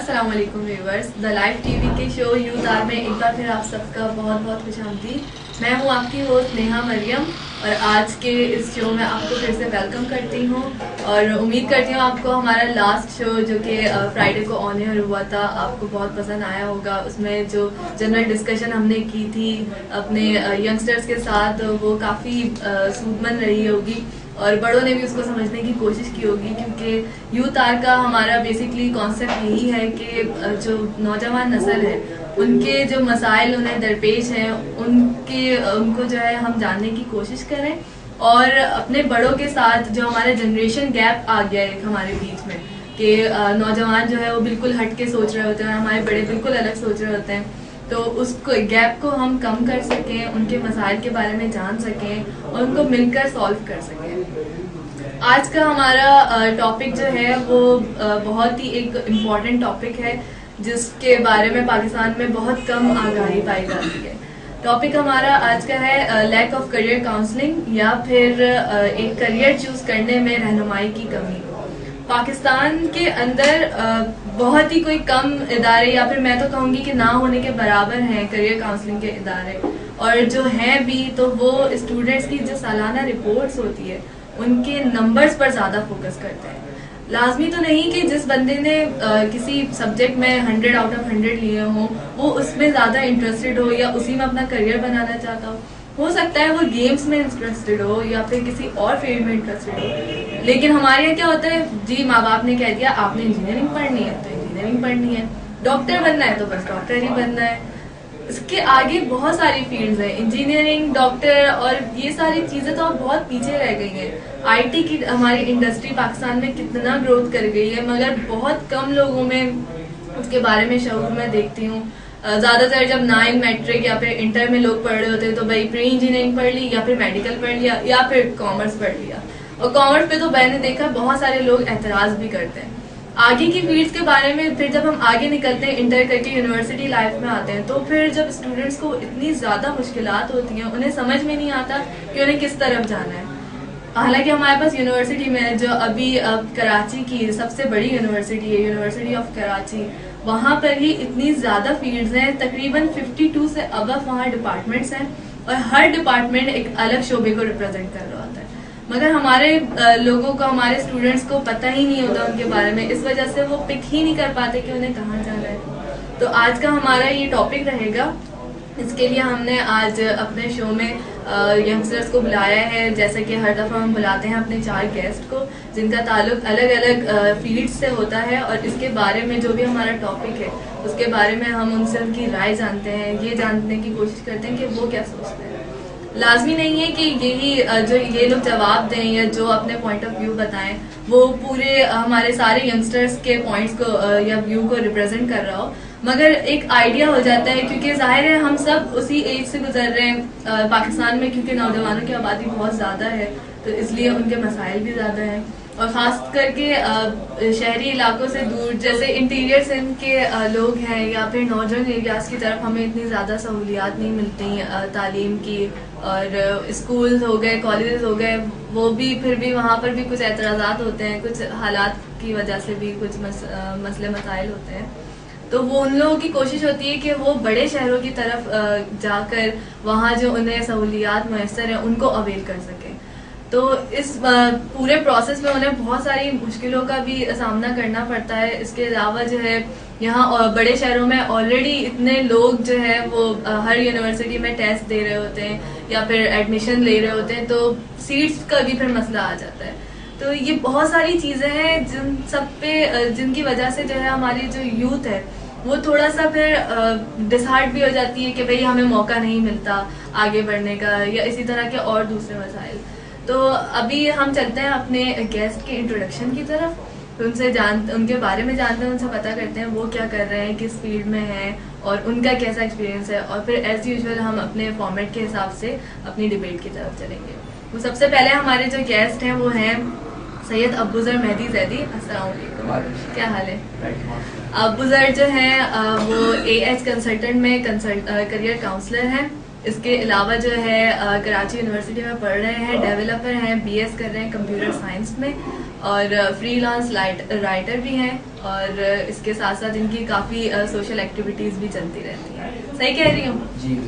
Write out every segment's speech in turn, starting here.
السلام علیکم viewers, the life T V کے شو یوتھ آر میں ایک بار پھر آپ سب کا بہت بہت خوش آمدید. میں ہوں آپ کی ہوسٹ نیہا مریم، اور آج کے اس شو میں آپ کو پھر سے ویلکم کرتی ہوں اور امید کرتی ہوں آپ کو ہمارا لاسٹ شو جو کہ فرائیڈے کو آن ایئر ہوا تھا آپ کو بہت پسند آیا ہوگا. اس میں جو جنرل ڈسکشن ہم نے کی تھی اپنے ینگسٹرز کے ساتھ وہ کافی سود مند رہی ہوگی اور بڑوں نے بھی اس کو سمجھنے کی کوشش کی ہوگی، کیونکہ یوتھ آر کا ہمارا بیسکلی کانسیپٹ یہی ہے کہ جو نوجوان نسل ہے ان کے جو مسائل انہیں درپیش ہیں ان کو جو ہے ہم جاننے کی کوشش کریں، اور اپنے بڑوں کے ساتھ جو ہمارا جنریشن گیپ آ گیا ہے ہمارے بیچ میں کہ نوجوان جو ہے وہ بالکل ہٹ کے سوچ رہے ہوتے ہیں اور ہمارے بڑے بالکل الگ سوچ رہے ہوتے ہیں، تو اس گیپ کو ہم کم کر سکیں، ان کے مسائل کے بارے میں جان سکیں اور ان کو مل کر سالو کر سکیں. آج کا ہمارا ٹاپک جو ہے وہ بہت ہی ایک امپورٹنٹ ٹاپک ہے جس کے بارے میں پاکستان میں بہت کم آگاہی پائی جاتی ہے. ٹاپک ہمارا آج کا ہے لیک آف کریئر کاؤنسلنگ، یا پھر ایک کریئر چوز کرنے میں رہنمائی کی کمی. پاکستان کے اندر بہت ہی کوئی کم ادارے، یا پھر میں تو کہوں گی کہ نہ ہونے کے برابر ہیں کریئر کاؤنسلنگ کے ادارے، اور جو ہیں بھی تو وہ اسٹوڈنٹس کی جو سالانہ رپورٹس ہوتی ہے ان کے نمبرز پر زیادہ فوکس کرتے ہیں. لازمی تو نہیں کہ جس بندے نے کسی سبجیکٹ میں 100 آؤٹ آف 100 لیے ہوں وہ اس میں زیادہ انٹرسٹڈ ہو یا اسی میں اپنا کریئر بنانا چاہتا ہو سکتا ہے وہ گیمز میں انٹرسٹڈ ہو یا پھر کسی اور فیلڈ میں انٹرسٹڈ ہو. لیکن ہمارے یہاں کیا ہوتا ہے، جی ماں باپ نے کہہ دیا آپ نے انجینئرنگ پڑھنی ہے تو انجینئرنگ پڑھنی ہے، ڈاکٹر بننا ہے تو بس ڈاکٹر ہی بننا ہے. اس کے آگے بہت ساری فیلڈز ہیں، انجینئرنگ، ڈاکٹر، اور یہ ساری چیزیں تو اب بہت پیچھے رہ گئی ہیں. آئی ٹی کی ہماری انڈسٹری پاکستان میں کتنا گروتھ کر گئی ہے، مگر بہت کم لوگوں میں اس کے بارے میں شعور میں دیکھتی ہوں. زیادہ تر جب 9 میٹرک یا پھر انٹر میں لوگ پڑھ رہے ہوتے ہیں تو بھائی پری انجینئرنگ پڑھ لی یا پھر میڈیکل پڑھ لیا یا پھر کامرس پڑھ لیا، اور کامرس پہ تو میں نے دیکھا بہت سارے لوگ اعتراض بھی کرتے ہیں. آگے کی فیلڈز کے بارے میں پھر جب ہم آگے نکلتے ہیں، انٹر کر کے یونیورسٹی لائف میں آتے ہیں، تو پھر جب اسٹوڈنٹس کو اتنی زیادہ مشکلات ہوتی ہیں، انہیں سمجھ میں نہیں آتا کہ انہیں کس طرف جانا ہے. حالانکہ ہمارے پاس یونیورسٹی میں جو ابھی کراچی کی سب سے بڑی یونیورسٹی ہے، یونیورسٹی آف کراچی، وہاں پر ہی اتنی زیادہ فیلڈز ہیں، تقریباً 52 سے ابو وہاں ڈپارٹمنٹس ہیں، اور ہر ڈپارٹمنٹ ایک الگ شعبے کو ریپرزینٹ کر رہا ہوتا ہے. مگر ہمارے لوگوں کو، ہمارے اسٹوڈنٹس کو پتہ ہی نہیں ہوتا ان کے بارے میں، اس وجہ سے وہ پک ہی نہیں کر پاتے کہ انہیں کہاں جانا ہے. تو آج کا ہمارا یہ ٹاپک رہے گا. اس کے لیے ہم نے آج اپنے شو میں ینگسٹرز کو بلایا ہے، جیسا کہ ہر دفعہ ہم بلاتے ہیں اپنے 4 گیسٹ کو جن کا تعلق الگ الگ فیلڈ سے ہوتا ہے، اور اس کے بارے میں جو بھی ہمارا ٹاپک ہے اس کے بارے میں ہم ان سے ان کی رائے جانتے ہیں، یہ جاننے کی کوشش کرتے ہیں کہ وہ کیا سوچتے ہیں. لازمی نہیں ہے کہ یہی جو یہ لوگ جواب دیں یا جو اپنے پوائنٹ آف ویو بتائیں وہ پورے ہمارے سارے ینگسٹرز کے پوائنٹس کو یا ویو کو ریپرزینٹ کر رہا ہو، مگر ایک آئیڈیا ہو جاتا ہے، کیونکہ ظاہر ہے ہم سب اسی ایج سے گزر رہے ہیں پاکستان میں، کیونکہ نوجوانوں کی آبادی بہت زیادہ ہے تو اس لیے ان کے مسائل بھی زیادہ ہیں، اور خاص کر کے شہری علاقوں سے دور جیسے انٹیریئر سندھ کے لوگ ہیں یا پھر ناردرن ایریاز کی طرف ہمیں اتنی زیادہ سہولیات نہیں ملتی تعلیم کی، اور اسکولز ہو گئے، کالجز ہو گئے، وہ بھی پھر بھی وہاں پر بھی کچھ اعتراضات ہوتے ہیں، کچھ حالات کی وجہ سے بھی کچھ مسئلے مسائل ہوتے ہیں. تو وہ ان لوگوں کی کوشش ہوتی ہے کہ وہ بڑے شہروں کی طرف جا کر وہاں جو انہیں سہولیات میسر ہیں ان کو اویل کر سکیں. تو اس پورے پروسیس میں انہیں بہت ساری مشکلوں کا بھی سامنا کرنا پڑتا ہے. اس کے علاوہ جو ہے یہاں بڑے شہروں میں آلریڈی اتنے لوگ جو ہے وہ ہر یونیورسٹی میں ٹیسٹ دے رہے ہوتے ہیں یا پھر ایڈمیشن لے رہے ہوتے ہیں، تو سیٹس کا بھی پھر مسئلہ آ جاتا ہے. تو یہ بہت ساری چیزیں ہیں جن کی وجہ سے جو ہے ہماری جو یوتھ ہے وہ تھوڑا سا پھر ڈسہارٹ بھی ہو جاتی ہے کہ بھئی ہمیں موقع نہیں ملتا آگے بڑھنے کا، یا اسی طرح کے اور دوسرے مسائل. تو ابھی ہم چلتے ہیں اپنے گیسٹ کے انٹروڈکشن کی طرف، ان کے بارے میں جانتے ہیں، ان سے پتہ کرتے ہیں وہ کیا کر رہے ہیں، کس فیلڈ میں ہیں اور ان کا کیسا ایکسپیرینس ہے، اور پھر ایز یوزول ہم اپنے فارمیٹ کے حساب سے اپنی ڈبیٹ کی طرف چلیں گے. وہ سب سے پہلے ہمارے جو گیسٹ ہیں وہ ہیں سید ابوذر مہدی زیدی. السلام علیکم، کیا حال ہے؟ ابوذر جو ہیں وہ اے ایچ کنسلٹنٹ میں کریئر کاؤنسلر ہیں، اس کے علاوہ جو ہے کراچی یونیورسٹی میں پڑھ رہے ہیں, ڈیولپر ہیں, بی ایس کر رہے ہیں کمپیوٹر سائنس میں, اور فری لانس رائٹر بھی ہیں, اور اس کے ساتھ ساتھ ان کی کافی سوشل ایکٹیویٹیز بھی چلتی رہتی ہیں. صحیح کہہ رہی ہوں؟ جی.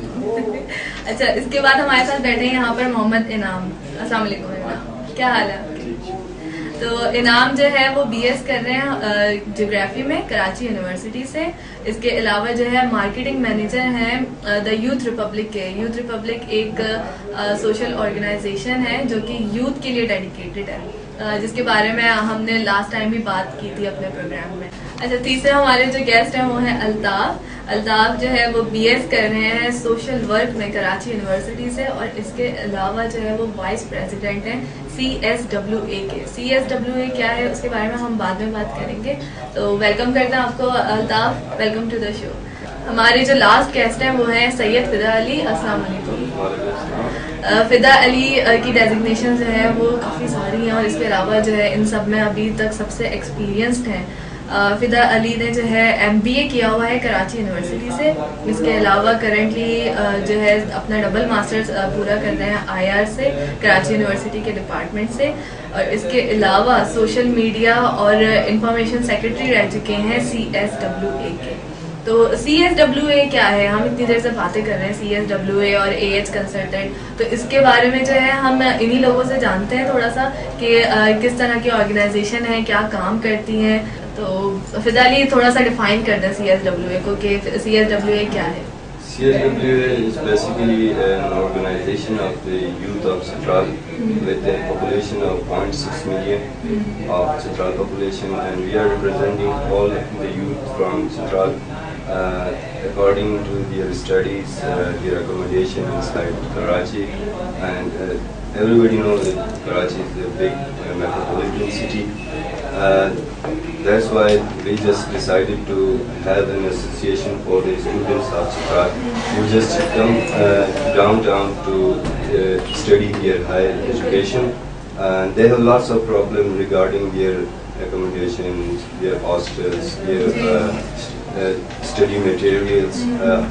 اچھا, اس کے بعد ہمارے ساتھ بیٹھے ہیں یہاں پر محمد انعام. السلام علیکم انعام, کیا حال ہے آپ کے؟ تو انعام جو ہے وہ بی ایس کر رہے ہیں جغرافی میں کراچی یونیورسٹی سے. اس کے علاوہ جو ہے مارکیٹنگ مینیجر ہیں دا یوتھ ریپبلک کے. یوتھ ریپبلک ایک سوشل آرگنائزیشن ہے جو کہ یوتھ کے لیے ڈیڈیکیٹڈ ہے, جس کے بارے میں ہم نے لاسٹ ٹائم بھی بات کی تھی اپنے پروگرام میں. اچھا, تیسرے ہمارے جو گیسٹ ہیں وہ ہیں الطاف. الطاف جو ہے وہ بی ایس کر رہے ہیں سوشل ورک میں کراچی یونیورسٹی سے, اور اس کے علاوہ جو ہے وہ وائس پریزیڈنٹ ہیں CSWA کے. CSWA کیا ہے اس کے بارے میں ہم بعد میں بات کریں گے. تو ویلکم کرتے ہیں آپ کو الطاف, ویلکم ٹو دا شو. ہمارے جو لاسٹ گیسٹ ہیں وہ ہیں سید فدا علی. السلام علیکم. فدا علی کی ڈیزگنیشن جو ہے وہ کافی ساری ہیں, اور اس کے علاوہ جو ہے ان سب میں ابھی تک سب سے ایکسپیرینسڈ ہیں. فدا علی نے جو ہے MBA کیا ہوا ہے کراچی یونیورسٹی سے. اس کے علاوہ کرنٹلی جو ہے اپنا ڈبل ماسٹرز پورا کر رہے ہیں IR سے, کراچی یونیورسٹی کے ڈپارٹمنٹ سے, اور اس کے علاوہ سوشل میڈیا اور انفارمیشن سیکرٹری رہ چکے ہیں CSWA کے. تو CSWA کیا ہے, ہم اتنی دیر سے باتیں کر رہے ہیں CSWA اور AH کنسلٹنٹ, تو اس کے بارے میں جو ہے ہم انہی لوگوں سے جانتے ہیں تھوڑا سا کہ کس طرح کی آرگنائزیشن ہے, کیا کام کرتی ہیں. تو فدا علی تھوڑا سا ڈیفائن کر دیں CSWA کو کہ CSWA کیا ہے. CSWA is basically an organization of the youth of Chitral with a population of 0.6 million of Chitral population, and we are representing all the youth from Chitral according to their studies, their accommodation inside Karachi, and everybody knows that Karachi is a big metropolitan city. That's why we just decided to have an association for the students of Chitral who just come downtown to study their higher education. They have lots of problems regarding their accommodation, their hostels, their study materials,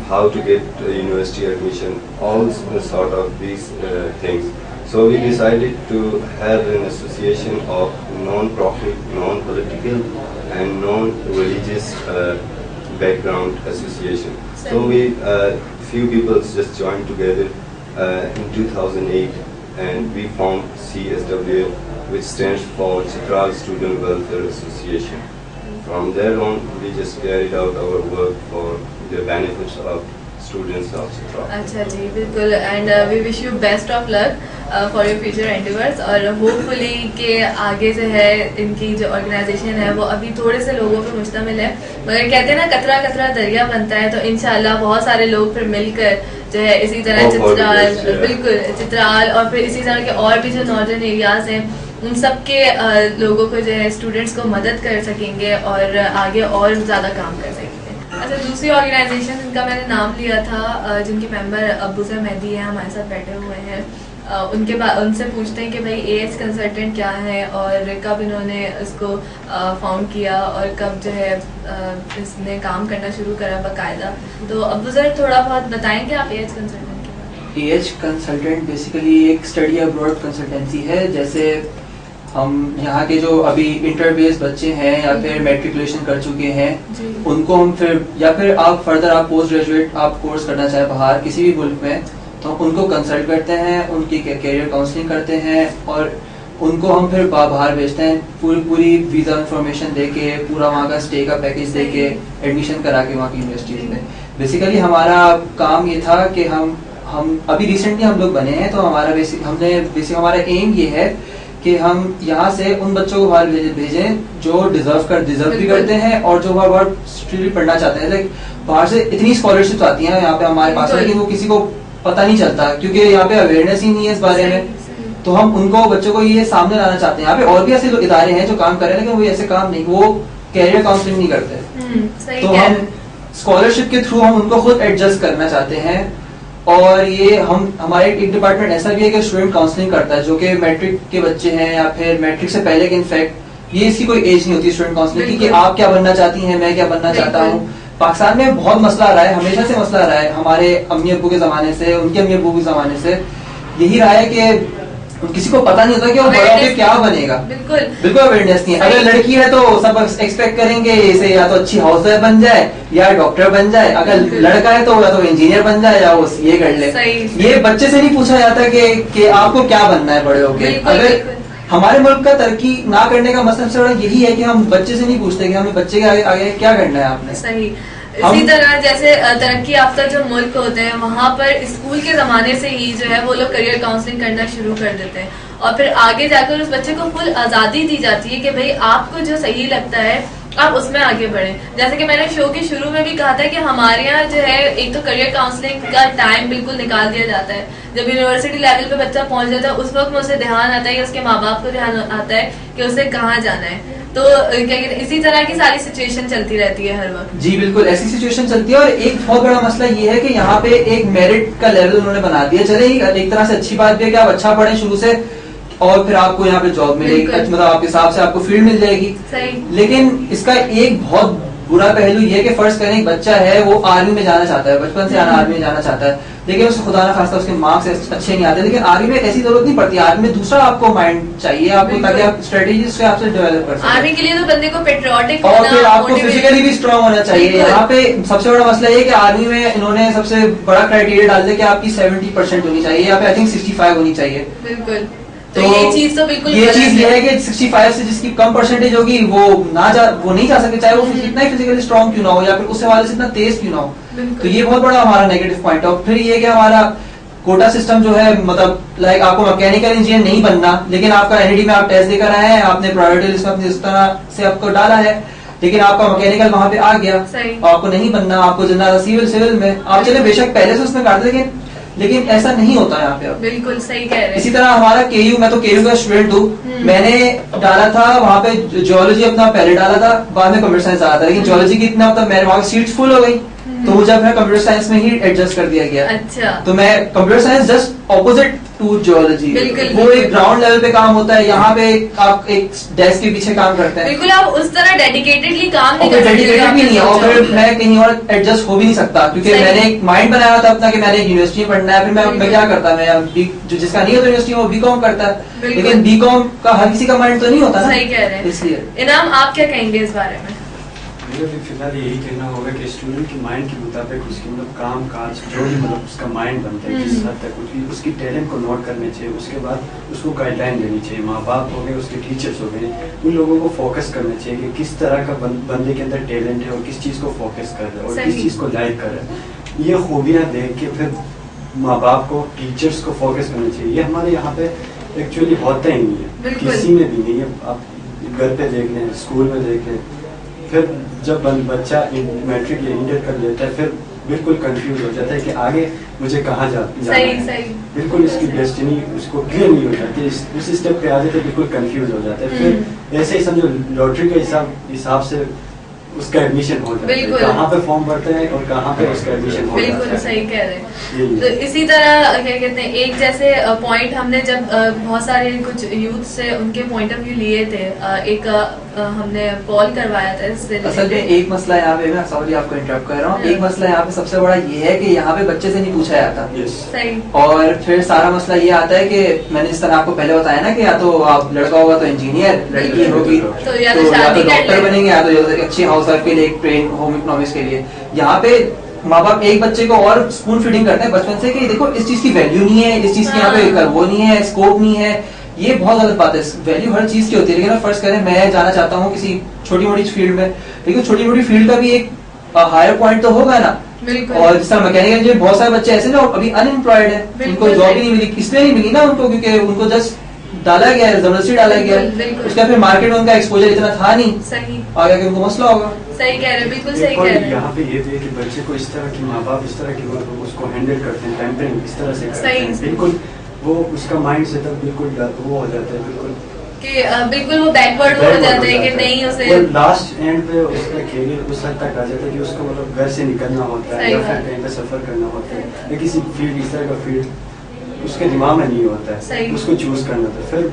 how to get university admission, all sort of these things. So we decided to have an association of non-profit, non-political and non-religious background association. So we few people just joined together in 2008, and we formed CSWA, which stands for Chitral Student Welfare Association. From there on, we just carried out our work for the benefits of students of Chitral. اچھا جی, بالکل. And we wish you best of luck for your future endeavours, اور hopefully کہ آگے جو ہے ان کی جو آرگنائزیشن ہے وہ ابھی تھوڑے سے لوگوں پہ مشتمل ہے, مگر کہتے ہیں نا قطرہ قطرہ دریا بنتا ہے, تو انشاءاللہ بہت سارے لوگ پھر مل کر جو ہے اسی طرح چترال, بالکل چترال, اور پھر اسی طرح کے اور بھی جو ناردرن ایریاز ہیں ان سب کے لوگوں کو جو ہے اسٹوڈنٹس کو مدد کر سکیں گے اور آگے اور زیادہ کام کر سکیں گے. اچھا, دوسری آرگنائزیشن جن کا میں نے نام لیا تھا, جن کے ممبر ابوذر مہدی ہیں, ہمارے ساتھ بیٹھے ہوئے ہیں, ان سے پوچھتے ہیں کہ بھائی AH کنسلٹنٹ کیا ہے اور کب انہوں نے اس کو فاؤنڈ کیا اور کب جو ہے اس نے کام کرنا شروع کرا باقاعدہ. تو ابوذر تھوڑا بہت بتائیں گے آپ AH کنسلٹنٹ کے بارے میں. AH کنسلٹنٹ بیسیکلی ایک اسٹڈی ابراڈ کنسلٹنسی ہے. جیسے ہم یہاں کے جو ابھی انٹر بیس بچے ہیں یا پھر میٹریکولیشن کر چکے ہیں, ان کو ہم پھر یا پھر آپ فردر آپ پوسٹ گریجویٹ آپ کورس کرنا چاہیں باہر کسی بھی ملک میں, تو ان کو کنسلٹ کرتے ہیں, ان کی کیریئر کاؤنسلنگ کرتے ہیں, اور ان کو ہم پھر باہر بھیجتے ہیں پوری ویزا انفارمیشن دے کے, پورا وہاں کا اسٹے کا پیکیج دے کے, ایڈمیشن کرا کے وہاں کی یونیورسٹیز میں. بیسیکلی ہمارا کام یہ تھا کہ ہم ابھی ریسنٹلی ہم لوگ بنے ہیں, تو ہمارا ایم یہ ہے کہ ہم یہاں سے ان بچوں کو باہر بھیجیں جو ڈیزرو بھی کرتے ہیں اور جو بہت اسٹریٹلی پڑھنا چاہتے ہیں. لائک باہر سے اتنی اسکالرشپس آتی ہیں یہاں پہ ہمارے پاس, لیکن وہ کسی کو پتہ نہیں چلتا کیونکہ یہاں پہ اویئرنیس ہی نہیں ہے اس بارے میں. تو ہم ان کو بچوں کو یہ سامنے لانا چاہتے ہیں. یہاں پہ اور بھی ایسے ادارے ہیں جو کام کر رہے ہیں, لیکن وہ ایسے کام نہیں, وہ کیریئر کاؤنسلنگ نہیں کرتے. تو ہم اسکالرشپ کے تھرو ہم ان کو خود ایڈجسٹ کرنا چاہتے ہیں. اور یہ ہمارے ایک ڈپارٹمنٹ ایسا بھی ہے کہ اسٹوڈنٹ کاؤنسلنگ کرتا ہے, جو کہ میٹرک کے بچے ہیں یا پھر میٹرک سے پہلے کے. انفیکٹ یہ اس کی کوئی ایج نہیں ہوتی اسٹوڈنٹ کاؤنسلنگ کی کہ آپ کیا بننا چاہتی ہیں, میں کیا بننا چاہتا ہوں. پاکستان میں بہت مسئلہ آ رہا ہے, ہمیشہ سے مسئلہ آ رہا ہے, ہمارے امی ابو کے زمانے سے, ان کے امی ابو کے زمانے سے یہی رہا ہے کہ کسی کو پتا نہیں ہوتا کہ وہ بڑا ہو کے کیا بنے گا. بالکل اویئرنیس نہیں ہے. اگر لڑکی ہے تو سب ایکسپیکٹ کریں گے اسے یا تو اچھی ہاؤس وائف بن جائے یا ڈاکٹر بن جائے, اگر لڑکا ہے تو یا تو انجینئر بن جائے یا وہ یہ کر لے. یہ بچے سے نہیں پوچھا جاتا کہ آپ کو کیا بننا ہے بڑے ہو کے. اگر ہمارے ملک کا ترقی نہ کرنے کا مسئلہ سب سے بڑا یہی ہے کہ ہم بچے سے نہیں پوچھتے کہ ہمیں بچے کے آگے کیا کرنا ہے آپ نے. صحیح. اسی طرح جیسے ترقی یافتہ جو ملک ہوتے ہیں وہاں پر اسکول کے زمانے سے ہی جو ہے وہ لوگ کریئر کاؤنسلنگ کرنا شروع کر دیتے ہیں, اور پھر آگے جا کر اس بچے کو فل آزادی دی جاتی ہے کہ بھائی آپ کو جو صحیح لگتا ہے آپ اس میں آگے بڑھیں. جیسے کہ میں نے شو کے شروع میں بھی کہا تھا کہ ہمارے یہاں جو ہے ایک تو کریئر کاؤنسلنگ کا ٹائم بالکل نکال دیا جاتا ہے. جب یونیورسٹی لیول پہ بچہ پہنچ جاتا ہے اس وقت میں اسے دھیان آتا ہے, یا اس کے ماں باپ کو دھیان آتا ہے کہ اسے کہاں جانا ہے. تو کیا کہتے ہیں اسی طرح کی ساری سچویشن چلتی رہتی ہے ہر وقت. جی بالکل ایسی سچویشن چلتی ہے. اور ایک بہت بڑا مسئلہ یہ ہے کہ یہاں پہ ایک میرٹ کا لیول انہوں نے بنا دیا. چلے ایک طرح سے اچھی بات بھی ہے کہ آپ اچھا پڑھیں شروع سے اور پھر آپ کو یہاں پہ جاب ملے گی, مطلب آپ کے حساب سے آپ کو فیلڈ مل جائے گی. لیکن اس کا ایک بہت برا پہلو یہ ہے کہ فرض کریں ایک بچہ ہے وہ آرمی میں جانا چاہتا ہے, بچپن سے آرمی میں جانا چاہتا ہے, لیکن اس خدا نہ خواستہ اس کے مارکس اچھے نہیں آتے. لیکن آرمی میں ایسی ضرورت نہیں پڑتی, آرمی میں دوسرا آپ کو مائنڈ چاہیے آپ کو تاکہ آپ اسٹریٹجیز سے آپ سے ڈیولپ کر سکیں. آرمی کے لیے تو بندے کو پیٹریوٹک اور پھر آپ کو فزیکلی بھی اسٹرانگ ہونا چاہیے. یہاں پہ سب سے بڑا مسئلہ یہ کہ آرمی میں انہوں نے سب سے بڑا کرائٹیریا ڈال دیا کہ آپ کی 70% ہونی چاہیے, یا پھر آئی تھنک 65 ہونی چاہیے. بالکل. تو یہ چیز تو بالکل یہ چیز یہ ہے کہ 65 سے جس کی کم پرسنٹیج ہوگی وہ نہیں جا سکے, چاہے وہ کتنا ہی فزیکلی اسٹرانگ کیوں نہ ہو یا پھر اس حوالے سے اتنا تیز کیوں نہ ہو. تو یہ بہت بڑا ہمارا نیگیٹو پوائنٹ ہے. اور پھر یہ کہ ہمارا کوٹا سسٹم جو ہے, مطلب لائک آپ کو میکینیکل انجینئر نہیں بننا, لیکن آپ کا NIT میں آپ ٹیسٹ دے کر آئے ہیں, آپ نے پرائیورٹی لسٹ میں اس طرح سے آپ کو ڈالا ہے, لیکن آپ کا میکینیکل وہاں پہ آ گیا, آپ کو نہیں بننا, آپ کو جنرل سول میں آپ چلے بے شک پہلے سے اس میں کاٹ دیں, لیکن ایسا نہیں ہوتا ہے یہاں پہ. بالکل صحیح کہہ رہے ہیں. اسی طرح ہمارا KU, میں تو KU کا اسٹوڈنٹ ہوں, میں نے ڈالا تھا وہاں پہ جیولوجی اپنا پہلے ڈالا تھا, بعد میں کمپیوٹر سائنس آیا تھا, لیکن جیولوجی کی اتنا مطلب میرے وہاں سیٹس فل ہو گئی تو مجھے اپنا کمپیوٹر سائنس میں ہی ایڈجسٹ کر دیا گیا. اچھا. تو میں computer science just opposite to geology, وہ ایک گراؤنڈ لیول پہ کام ہوتا ہے, یہاں پہ آپ ایک ڈیسک کے پیچھے کام کرتے ہیں. بالکل آپ اس طرح ڈیڈیکیٹڈلی کام نہیں کر سکتے, اور پھر میں کہیں اور ایڈجسٹ ہو بھی نہیں سکتا کیونکہ میں نے ایک مائنڈ بنایا تھا اپنا کہ میں نے یونیورسٹی میں پڑھنا ہے. پھر میں کیا کرتا, میں جو جس کا نہیں ہوتا یونیورسٹی میں وہ BCom کرتا ہے, لیکن BCom کا ہر کسی کا مائنڈ تو نہیں ہوتا نا. صحیح کہہ رہے ہیں. اس لیے انعام آپ کیا کہیں گے اس بارے میں؟ مجھے بھی فی الحال یہی کہنا ہوگا کہ اسٹوڈنٹ کے مائنڈ کے مطابق اس کی مطلب کام کاج جو بھی مطلب اس کا مائنڈ بنتا ہے جس حد تک اس کی ٹیلنٹ کو نوٹ کرنے چاہیے. اس کے بعد اس کو گائیڈ لائن دینی چاہیے, ماں باپ ہو گئے, اس کے ٹیچرس ہو گئے, ان لوگوں کو فوکس کرنا چاہیے کہ کس طرح کا بندے کے اندر ٹیلنٹ ہے اور کس چیز کو فوکس کر رہا ہے اور کس چیز کو لائک کر رہا ہے. یہ خوبیاں دیکھ کے پھر ماں باپ کو ٹیچرس کو فوکس کرنا چاہیے. یہ ہمارے یہاں پہ ایکچولی ہوتا ہی نہیں ہے, کسی میں بھی نہیں ہے. آپ گھر پہ دیکھ لیں, اسکول میں دیکھ لیں, پھر جب بچہ میٹرک یا انٹر کر لیتا ہے پھر بالکل کنفیوز ہو جاتا ہے کہ آگے مجھے کہاں جانا ہے. بالکل اس کی ڈیسٹینی اس کو کلیئر نہیں ہو جاتی, اس اسٹیپ پہ آ جاتے بالکل کنفیوز ہو جاتا ہے. پھر ایسے ہی سمجھو لاٹری کے حساب سے اس کا ایڈمیشن ہو جاتا ہے, کہاں پہ فارم بھرتے ہیں اور کہاں پہ اس کا ایڈمیشن ہو جاتا ہے. بالکل صحیح کہہ رہے ہیں. تو اسی طرح کیا کہتے ہیں ایک جیسے پوائنٹ ہم نے جب بہت سارے کچھ یوتھ سے ان کے پوائنٹ آف ویو لیے تھے, ایک ہم نے کال کروایا تھا اس سے. اصل میں ایک مسئلہ یہاں پہ, میں سوری آپ کو انٹرپٹ کر رہا ہوں, ایک مسئلہ یہاں پہ سب سے بڑا یہ ہے کہ یہاں پہ بچے سے نہیں پوچھا جاتا. اور پھر سارا مسئلہ یہ آتا ہے کہ میں نے جس طرح آپ کو پہلے بتایا نا کہ یا تو آپ لڑکا ہوگا تو انجینئر, لڑکی ہوگی تو یا تو ڈاکٹر بنیں گے, یا تو اچھی ہاؤس وائف کے لیے ایک ٹرین ہوم اکنامکس کے لیے. یہاں پہ ماں باپ ایک بچے کو اور اسپون فیڈنگ کرتے ہیں بچپن سے کہ دیکھو اس چیز کی ویلیو نہیں ہے, اس چیز کی یہاں پہ وہ نہیں ہے, اسکوپ نہیں ہے. یہ بہت غلط بات ہے. ویلیو ہر چیز کی ہوتی ہے, لیکن فرض کریں میں جانا چاہتا ہوں کسی چھوٹی موٹی فیلڈ میں, لیکن چھوٹی موٹی فیلڈ کا بھی ایک ہائر پوائنٹ تو ہوگا نا. اور جس طرح میکینیکل انجینئر بہت سارے بچے ایسے جو ابھی ان امپلائڈ ہیں, ان کو جاب ہی نہیں ملی. اس لیے نہیں ملی نا ان کو کیونکہ ان کو جسٹ ڈالا گیا ہے, زبردستی ڈالا گیا ہے, اس کا پھر مارکیٹ میں ان کا ایکسپوجر اتنا تھا نہیں, آگے کہ ان کو مسئلہ ہوگا. صحیح کہہ رہے ہیں, بالکل صحیح کہہ رہے ہیں. یہاں پہ یہ بھی ہے کہ بچے کو اس طرح کی ماں باپ اس طرح کی اس کو ہینڈل کرتے ہیں, پیمپرنگ اس طرح سے کرتے ہیں, بالکل وہ اس کا مائنڈ سے تب بالکل وہ ہو جاتا ہے بالکل کہ بالکل وہ بیکورڈ ہو جاتا ہے کہ نہیں اسے لاسٹ اینڈ پہ اس کا کیریئر اس حد تک آ جاتا ہے کہ اس کو مطلب گھر سے نکلنا ہوتا ہے یا پھر کہیں پہ سفر کرنا ہوتا ہے یا کسی فیلڈ اس طرح کا فیلڈ اس کے دماغ میں نہیں ہوتا ہے, اس کو چوز کرنا ہوتا ہے. پھر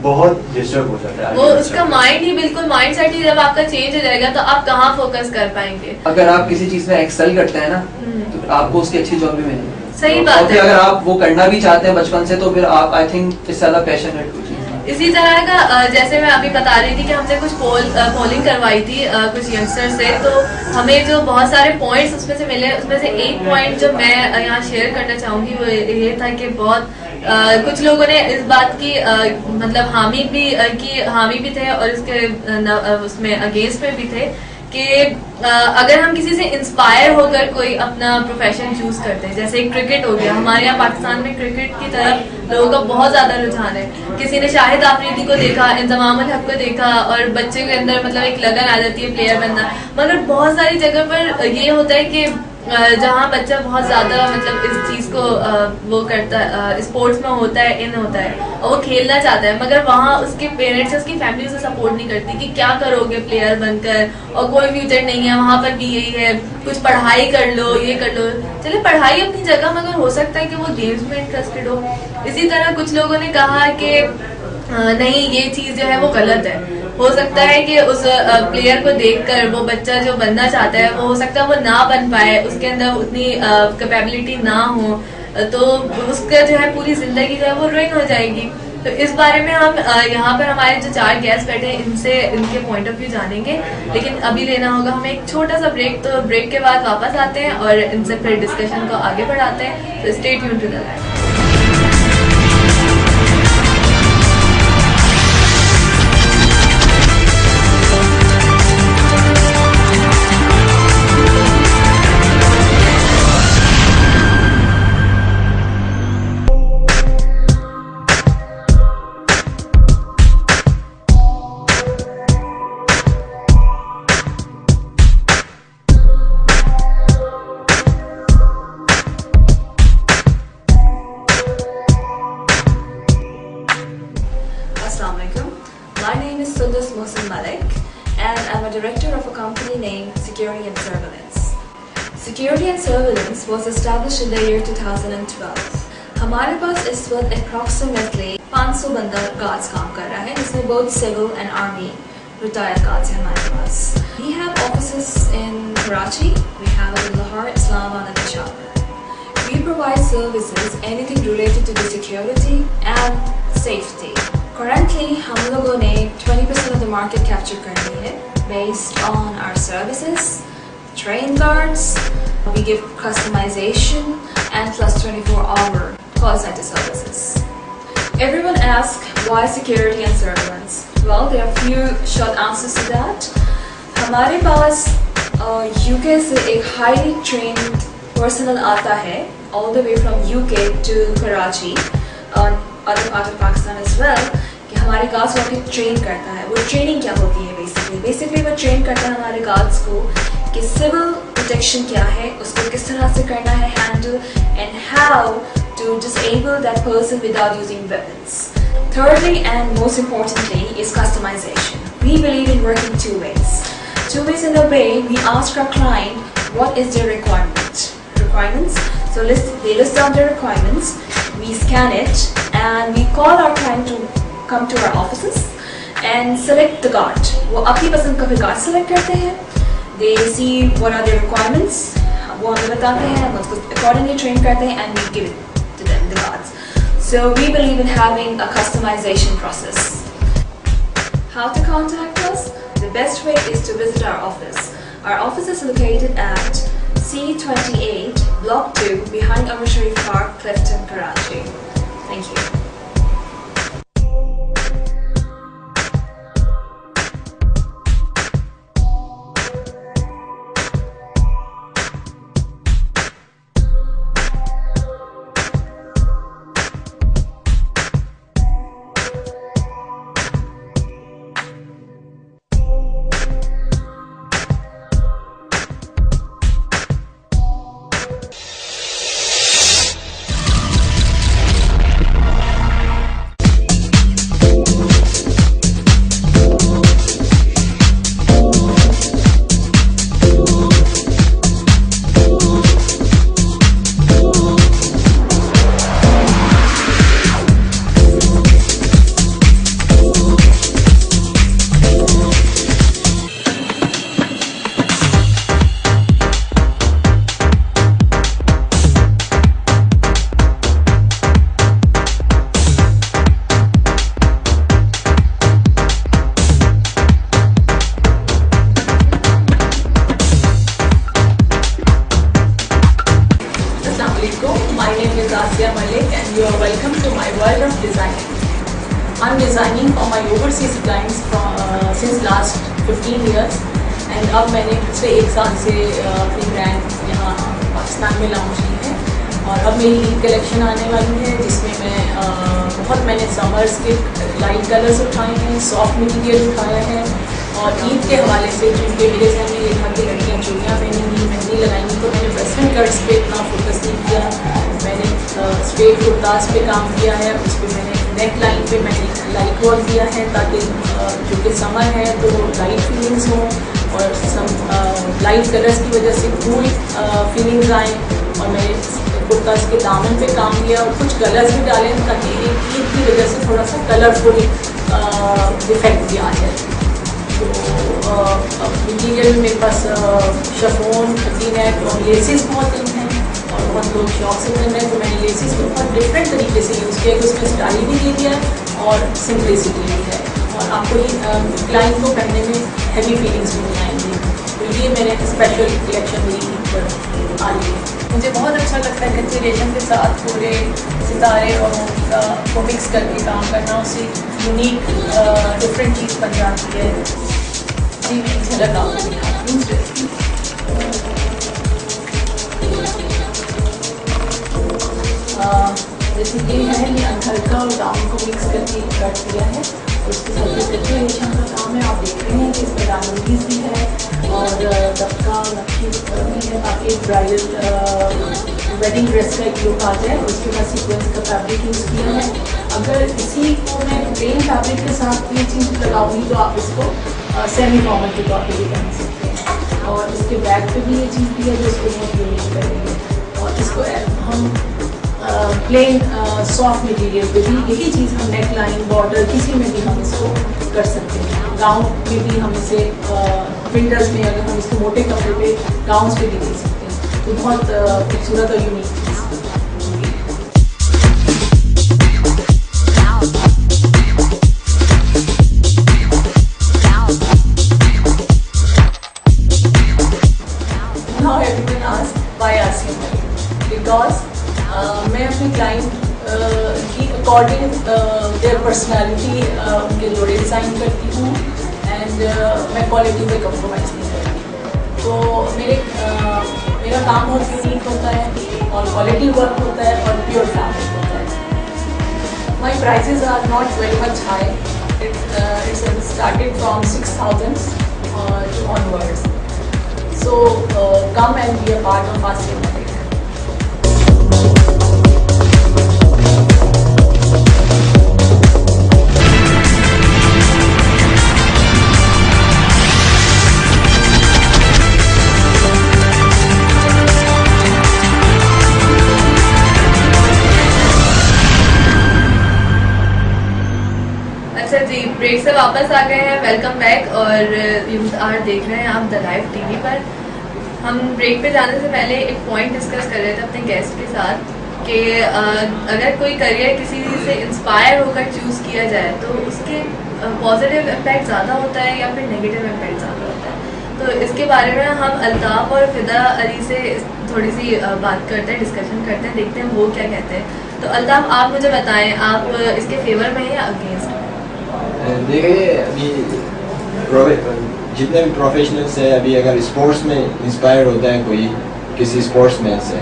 بہت ڈسٹرب ہو جاتا ہے. وہ اس کا مائنڈ ہی بالکل مائنڈ سیٹ ہی جب آپ کا چینج ہو جائے گا تو آپ کہاں فوکس کر پائیں گے. اگر آپ کسی چیز میں ایکسل کرتے ہیں نا تو آپ کو اس کی اچھی جاب بھی ملے گی. صحیح بات ہے. اگر آپ وہ کرنا بھی چاہتے ہیں بچپن سے تو پھر آپ آئی تھنک اس سے زیادہ پیشنیٹ ہو چیز. اسی طرح کا جیسے میں ابھی بتا رہی تھی کہ ہم نے کچھ پولنگ کروائی تھی کچھ ینگسٹر سے, تو ہمیں جو بہت سارے پوائنٹس اس میں سے ملے, اس میں سے ایک پوائنٹ جو میں یہاں شیئر کرنا چاہوں گی وہ یہ تھا کہ بہت کچھ لوگوں نے اس بات کی مطلب حامی بھی تھے اور اس میں اگینسٹ میں بھی تھے کہ اگر ہم کسی سے انسپائر ہو کر کوئی اپنا پروفیشن چوز کرتے ہیں, جیسے کرکٹ ہو گیا, ہمارے یہاں پاکستان میں کرکٹ کی طرف لوگوں کا بہت زیادہ رجحان ہے. کسی نے شاہد آفریدی کو دیکھا, انضمام الحق کو دیکھا, اور بچے کے اندر مطلب ایک لگن آ جاتی ہے پلیئر بننا. مگر بہت ساری جگہ پر یہ ہوتا ہے کہ جہاں بچہ بہت زیادہ مطلب اس چیز کو وہ کرتا ہے, اسپورٹس میں ہوتا ہے, ان ہوتا ہے, اور وہ کھیلنا چاہتا ہے, مگر وہاں اس کے پیرنٹس اس کی فیملی اسے سپورٹ نہیں کرتی کہ کیا کرو گے پلیئر بن کر, اور کوئی فیوچر نہیں ہے. وہاں پر بھی یہی ہے, کچھ پڑھائی کر لو, یہ کر لو. چلے پڑھائی اپنی جگہ, مگر ہو سکتا ہے کہ وہ گیمس میں انٹرسٹڈ ہو. اسی طرح کچھ لوگوں نے کہا کہ نہیں یہ چیز جو ہے وہ غلط ہے. ہو سکتا ہے کہ اس پلیئر کو دیکھ کر وہ بچہ جو بننا چاہتا ہے وہ ہو سکتا ہے وہ نہ بن پائے, اس کے اندر اتنی کیپیبلٹی نہ ہو, تو اس کا جو ہے پوری زندگی جو ہے وہ روئن ہو جائے گی. تو اس بارے میں ہم یہاں پر ہمارے جو 4 گیسٹ بیٹھے ہیں ان سے ان کے پوائنٹ آف ویو جانیں گے, لیکن ابھی لینا ہوگا ہمیں ایک چھوٹا سا بریک. تو بریک کے بعد واپس آتے ہیں اور ان سے پھر ڈسکشن کو آگے بڑھاتے ہیں. تو stay tune to the life. Security and surveillance was established in the year 2012. ہمارے پاس اس وقت approximately 500 بندہ guards کام کر رہا ہے, جس میں both civil and army retired guards ہیں ہمارے پاس. We have offices in Karachi, we have it in Lahore, Islamabad and Peshawar. We provide services anything related to the security and safety. Currently ہم لوگوں نے 20% of the market capture کرنی ہے based on our services, train guards, we give customization and plus 24-hour call center services. Everyone asks why security and surveillance? Well, there are few short answers to that. ہمارے پاس UK سے ایک highly trained personnel آتا ہے all the way from UK to Karachi and other part of Pakistan as well, کہ ہمارے guards کو train کرتا ہے. وہ ٹریننگ کیا ہوتی ہے بیسکلی وہ ٹرین کرتا ہے ہمارے guards کو کہ سول پروٹیکشن کیا ہے, اس کو کس طرح سے کرنا ہے handle, and how to disable that person without using weapons. Thirdly and most importantly is customization. We believe in working two ways. Two ways in a way, we ask our client what is their requirements. So they list down their requirements, we scan it and we call our client to come to our offices and select the guard. وہ اپنی پسند کا بھی guard select کرتے ہیں. They see what are their requirements, وہ ہمیں بتاتے ہیں, ہم اس کو accordingly train کرتے ہیں and we give it to them, the guards. So we believe in having a customization process. How to contact us? The best way is to visit our office. Our office is located at C28, Block 2, behind Umar Sharif Park, Clifton, Karachi. Thank you. designing for my overseas clients since last 15 years. And اب میں نے پچھلے 1 سال سے اپنی brand یہاں پاکستان میں launch کی ہے. اور اب میری عید کلیکشن آنے والی ہے جس میں میں نے سمرس کے لائٹ کلرز اٹھائے ہیں, سافٹ مٹیریل اٹھایا ہے. اور عید کے حوالے سے چونکہ میرے ذہن میں یہ تھا کہ لڑکیاں چوڑیاں پہنیں گی, مہندی لگائیں گی, تو میں نے ویسٹرن کٹس پہ اتنا فوکس نہیں کیا. میں نے اسٹریٹ کرتاز پہ کام کیا ہے, اس پہ میں نے نیک لائن پہ میں نے لائٹ ورک دیا ہے تاکہ جو کہ سمر ہے تو لائٹ فیلنگس ہوں اور لائٹ کلرز کی وجہ سے کول فیلنگز آئیں. اور میں نے کرتاز کے دامن پہ کام کیا اور کچھ کلرز بھی ڈالے تاکہ عید کی وجہ سے تھوڑا سا کلرفل افیکٹ بھی آ جائے. تو مٹیریل میں میرے پاس شفون, کھٹی نیٹ اور لیسز بہت ان ہیں اور بہت لوگ شوق سے پہن رہے ہیں. تو میں نے لیسز کو بہت ڈفرینٹ طریقے سے یوز کیا کہ اس میں اسٹائل بھی دے دیا ہے اور سمپلسٹی بھی ہے, اور آپ کو یہ کلائنٹ کو پہننے میں ہیوی فیلنگس بھی نہیں آئیں گی. تو یہ میں نے اسپیشل کلیکشن میری عید پر آ رہی ہے. مجھے بہت اچھا لگتا ہے کچے ریشم کے ساتھ پورے ستارے اور کو مکس کر کے کام کرنا, اس سے یونیک ڈفرینٹ چیز بن جاتی ہے. جی میں جھلک آپ کو دکھاتی ہوں. جیسے یہ ہے, یہ ہلکا اور ڈاؤن کو مکس کر کے کٹ دیا ہے. اس کے ساتھ یہ کچے ریشم کا کام ہے. آپ دیکھ رہے ہیں کہ اس میں ڈائمنڈیز بھی ہے اور دبکا نقشی بھی ہے تاکہ برائڈل ویڈنگ ڈریس کا ایک لک آ جائے. اس کے بعد سیکوینس کا فیبرک یوز کیا ہے. اگر اسی کو میں پلین فیبرک کے ساتھ یہ چیز لگاؤں گی تو آپ اس کو سیمی فارمل کے طور پہ بھی پہن سکتے ہیں. اور اس کے بیک پہ بھی یہ چیز بھی ہے جو اس کو بہت یونیک کرے گی. اور اس کو ہم پلین سافٹ مٹیریل پہ بھی یہی چیز ہم نیک لائن بارڈر کسی میں بھی ہم اس کو کر سکتے ہیں. گاؤن میں بھی ہم اسے ونٹرز میں اگر ہم اس کو موٹے کپڑے پہ گاؤنس پہ بھی دے سکتے ہیں. تو بہت خوبصورت اور یونیک چیز. میں اپنے کلائنٹ کی اکارڈنگ دیئر پرسنالٹی ان کے جوڑے ڈیزائن کرتی ہوں اینڈ میں کوالٹی پہ کمپرومائز نہیں کرتی. تو میرا کام بہت یونیک ہوتا ہے اور کوالٹی ورک ہوتا ہے اور پیور فیبرک ہوتا ہے. My prices are not very much high. It's started from 6,000 onwards. So come and be a part of our cinema. جی بریک سے واپس آ گئے ہیں, ویلکم بیک. اور یوتھ آرٹ دیکھ رہے ہیں آپ دا لائف ٹی وی پر. ہم بریک پہ جانے سے پہلے ایک پوائنٹ ڈسکس کر رہے تھے اپنے گیسٹ کے ساتھ کہ اگر کوئی کریئر کسی سے انسپائر ہو کر چوز کیا جائے تو اس کے پازیٹیو امپیکٹ زیادہ ہوتا ہے یا پھر نگیٹیو امپیکٹ زیادہ ہوتا ہے. تو اس کے بارے میں ہم الطاف اور فدا علی سے تھوڑی سی بات کرتے ہیں, ڈسکشن کرتے ہیں, دیکھتے ہیں وہ کیا کہتے ہیں. تو الطاف آپ مجھے بتائیں, آپ اس کے فیور میں ہیں یا اگینسٹ؟ دیکھیے ابھی جتنے بھی پروفیشنلس ہیں, ابھی اگر اسپورٹس میں انسپائر ہوتا ہے کوئی کسی اسپورٹس مین سے,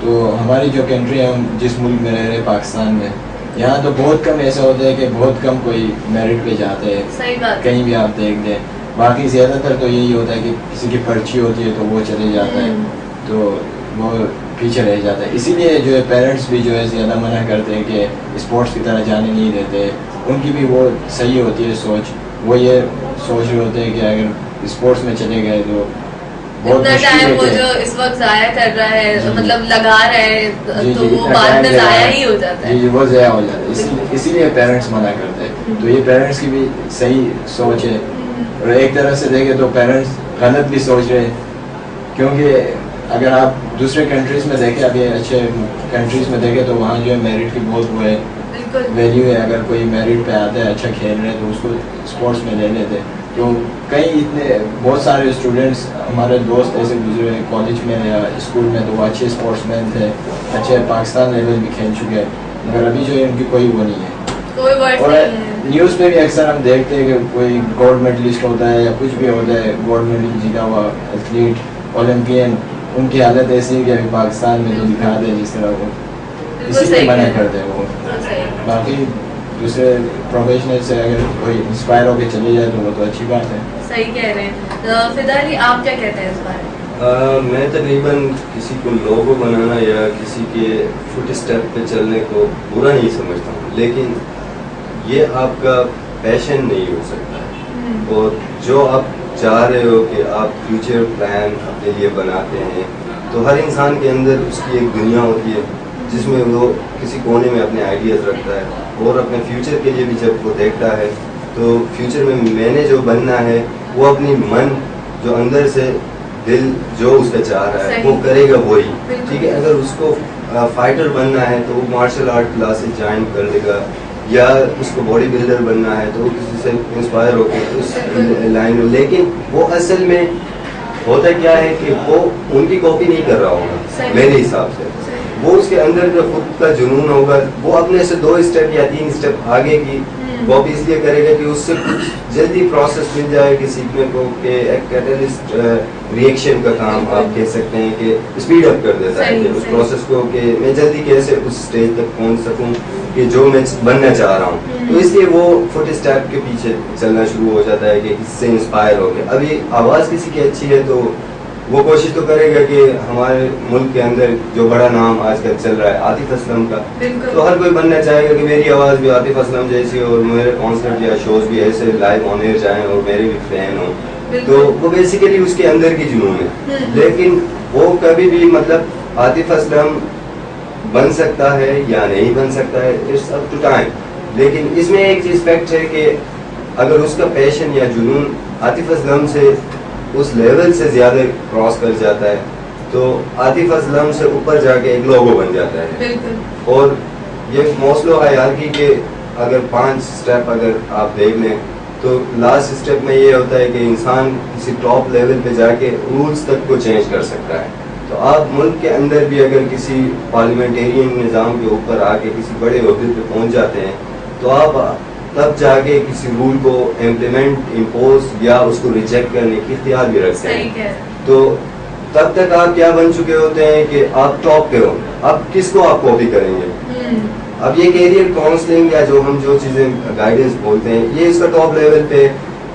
تو ہماری جو کنٹری ہے, ہم جس ملک میں رہ رہے ہیں پاکستان میں, یہاں تو بہت کم ایسا ہوتا ہے کہ بہت کم کوئی میرٹ پہ جاتے ہیں. کہیں بھی آپ دیکھ لیں, باقی زیادہ تر تو یہی ہوتا ہے کہ کسی کی پرچی ہوتی ہے تو وہ چلے جاتا ہے, تو وہ پیچھے رہ جاتا ہے. اسی لیے جو ہے پیرنٹس بھی جو ہے زیادہ منع کرتے ہیں کہ اسپورٹس کی طرح جانے نہیں دیتے. ان کی بھی وہ صحیح ہوتی ہے سوچ, وہ یہ سوچ رہے ہوتے ہیں کہ اگر اسپورٹس میں چلے گئے تو اتنا ٹائم وہ جو اس وقت ضائع کر رہا ہے, مطلب لگا رہا ہے, تو وہ بعد میں ضائع ہی ہو جاتا ہے. جی وہ ضائع ہو جاتا ہے, اسی لیے پیرنٹس منع کرتے ہیں. تو یہ پیرنٹس کی بھی صحیح سوچ ہے, اور ایک طرح سے دیکھیں تو پیرنٹس غلط بھی سوچ رہے ہیں, کیونکہ اگر آپ دوسرے کنٹریز میں دیکھیں, ابھی اچھے کنٹریز میں دیکھیں تو وہاں جو ہے میرٹ کی بہت وہ ہے ویلیو ہے. اگر کوئی میرٹ پہ آتا ہے, اچھا کھیل رہے ہیں, تو اس کو اسپورٹس میں لے لیتے. تو کئی اتنے بہت سارے اسٹوڈنٹس ہمارے دوست ایسے گزرے ہیں کالج میں یا اسکول میں, تو وہ اچھے اسپورٹس مین تھے, اچھے پاکستان لیول بھی کھیل چکے ہیں, مگر ابھی جو ہے ان کی کوئی وہ نہیں ہے. اور نیوز پہ بھی اکثر ہم دیکھتے ہیں کہ کوئی گولڈ میڈلسٹ ہوتا ہے یا کچھ بھی ہوتا ہے, گولڈ میڈل جیتا ہوا ایتھلیٹ اولمپئن, ان کی حالت ایسی ہے کہ ابھی پاکستان میں تو دکھاتے ہیں جس طرح وہ اسی لیے منع کرتے ہیں وہ. باقی دوسرے پروفیشنل سے اگر کوئی انسپائر ہو کے چلے جائے تو وہ تو اچھی بات ہے. صحیح کہہ رہے ہیں. فدا علی آپ کیا کہتے ہیں اس بارے میں؟ میں تقریباً کسی کو لوگو بنانا یا کسی کے فٹ اسٹیپ پہ چلنے کو برا نہیں سمجھتا ہوں, لیکن یہ آپ کا پیشن نہیں ہو سکتا ہے. اور جو آپ چاہ رہے ہو کہ آپ فیوچر پلان اپنے لیے بناتے ہیں, تو ہر انسان کے اندر اس کی ایک دنیا ہوتی ہے جس میں وہ کسی کونے میں اپنے آئیڈیاز رکھتا ہے, اور اپنے فیوچر کے لیے بھی جب وہ دیکھتا ہے تو فیوچر میں نے جو بننا ہے وہ اپنی من جو اندر سے دل جو اس کا چاہ رہا ہے وہ کرے گا وہی. ٹھیک ہے, اگر اس کو فائٹر بننا ہے تو وہ مارشل آرٹ کلاسز جوائن کر لے گا, یا اس کو باڈی بلڈر بننا ہے تو وہ کسی سے انسپائر ہو کے اس لائن میں. لیکن وہ اصل میں ہوتا کیا ہے کہ وہ ان کی کاپی نہیں کر رہا ہوگا میرے حساب سے. وہ اس کے اندر جو خود کا جنون ہوگا وہ اپنے سے 2 اسٹیپ یا 3 اسٹیپ آگے کی کاپی اس لیے کرے گا کہ اس سے کچھ جلدی پروسیس مل جائے کہ سیکھنے کو, کہ ایک کیٹلسٹ ریئیکشن کا کام آپ کہہ سکتے ہیں کہ اسپیڈ اپ کر دیتا ہے کہ اس پروسیس کو, کہ میں جلدی کیسے اس اسٹیج تک پہنچ سکوں کہ جو میں بننا چاہ رہا ہوں. تو اس لیے وہ فٹ اسٹیپ کے پیچھے چلنا شروع ہو جاتا ہے کہ اس سے انسپائر ہو کے. ابھی آواز کسی کی اچھی ہے تو وہ کوشش تو کرے گا کہ ہمارے ملک کے اندر جو بڑا نام آج کل چل رہا ہے عاطف اسلم کا, تو ہر کوئی بننا چاہے گا کہ میری آواز بھی عاطف اسلم جیسی اور میرے کانسرٹ یا شوز بھی ایسے لائیو آن ایئر جائیں اور میرے بھی فین ہوں. تو وہ بیسیکلی اس کے اندر کی جنون ہے. لیکن وہ کبھی بھی مطلب عاطف اسلم بن سکتا ہے یا نہیں بن سکتا ہے, اٹس اپ ٹو ٹائم. لیکن اس میں ایک چیز فیکٹ ہے کہ اگر اس کا پیشن یا جنون عاطف اسلم سے اس لیول سے زیادہ کراس کر جاتا ہے تو عاطف اسلم سے اوپر جا کے ایک لوگو بن جاتا ہے. اور یہ موسلو ہائرارکی کے اگر 5 اسٹیپ اگر آپ دیکھ لیں تو لاسٹ اسٹیپ میں یہ ہوتا ہے کہ انسان کسی ٹاپ لیول پہ جا کے رولز تک کو چینج کر سکتا ہے. تو آپ ملک کے اندر بھی اگر کسی پارلیمنٹیرین نظام کے اوپر آ کے کسی بڑے عہدے پہ پہنچ جاتے ہیں تو آپ تب جا کے کسی رول کو امپلیمنٹ, امپوز یا اس کو ریجیکٹ کرنے کی اختیار بھی رکھتے ہیں. تو تب تک آپ کیا بن چکے ہوتے ہیں کہ آپ ٹاپ پہ ہو. اب کس کو آپ کاپی کریں گے؟ اب یہ کیریئر کاؤنسلنگ یا جو چیزیں گائیڈنس بولتے ہیں یہ اس کا ٹاپ لیول پہ.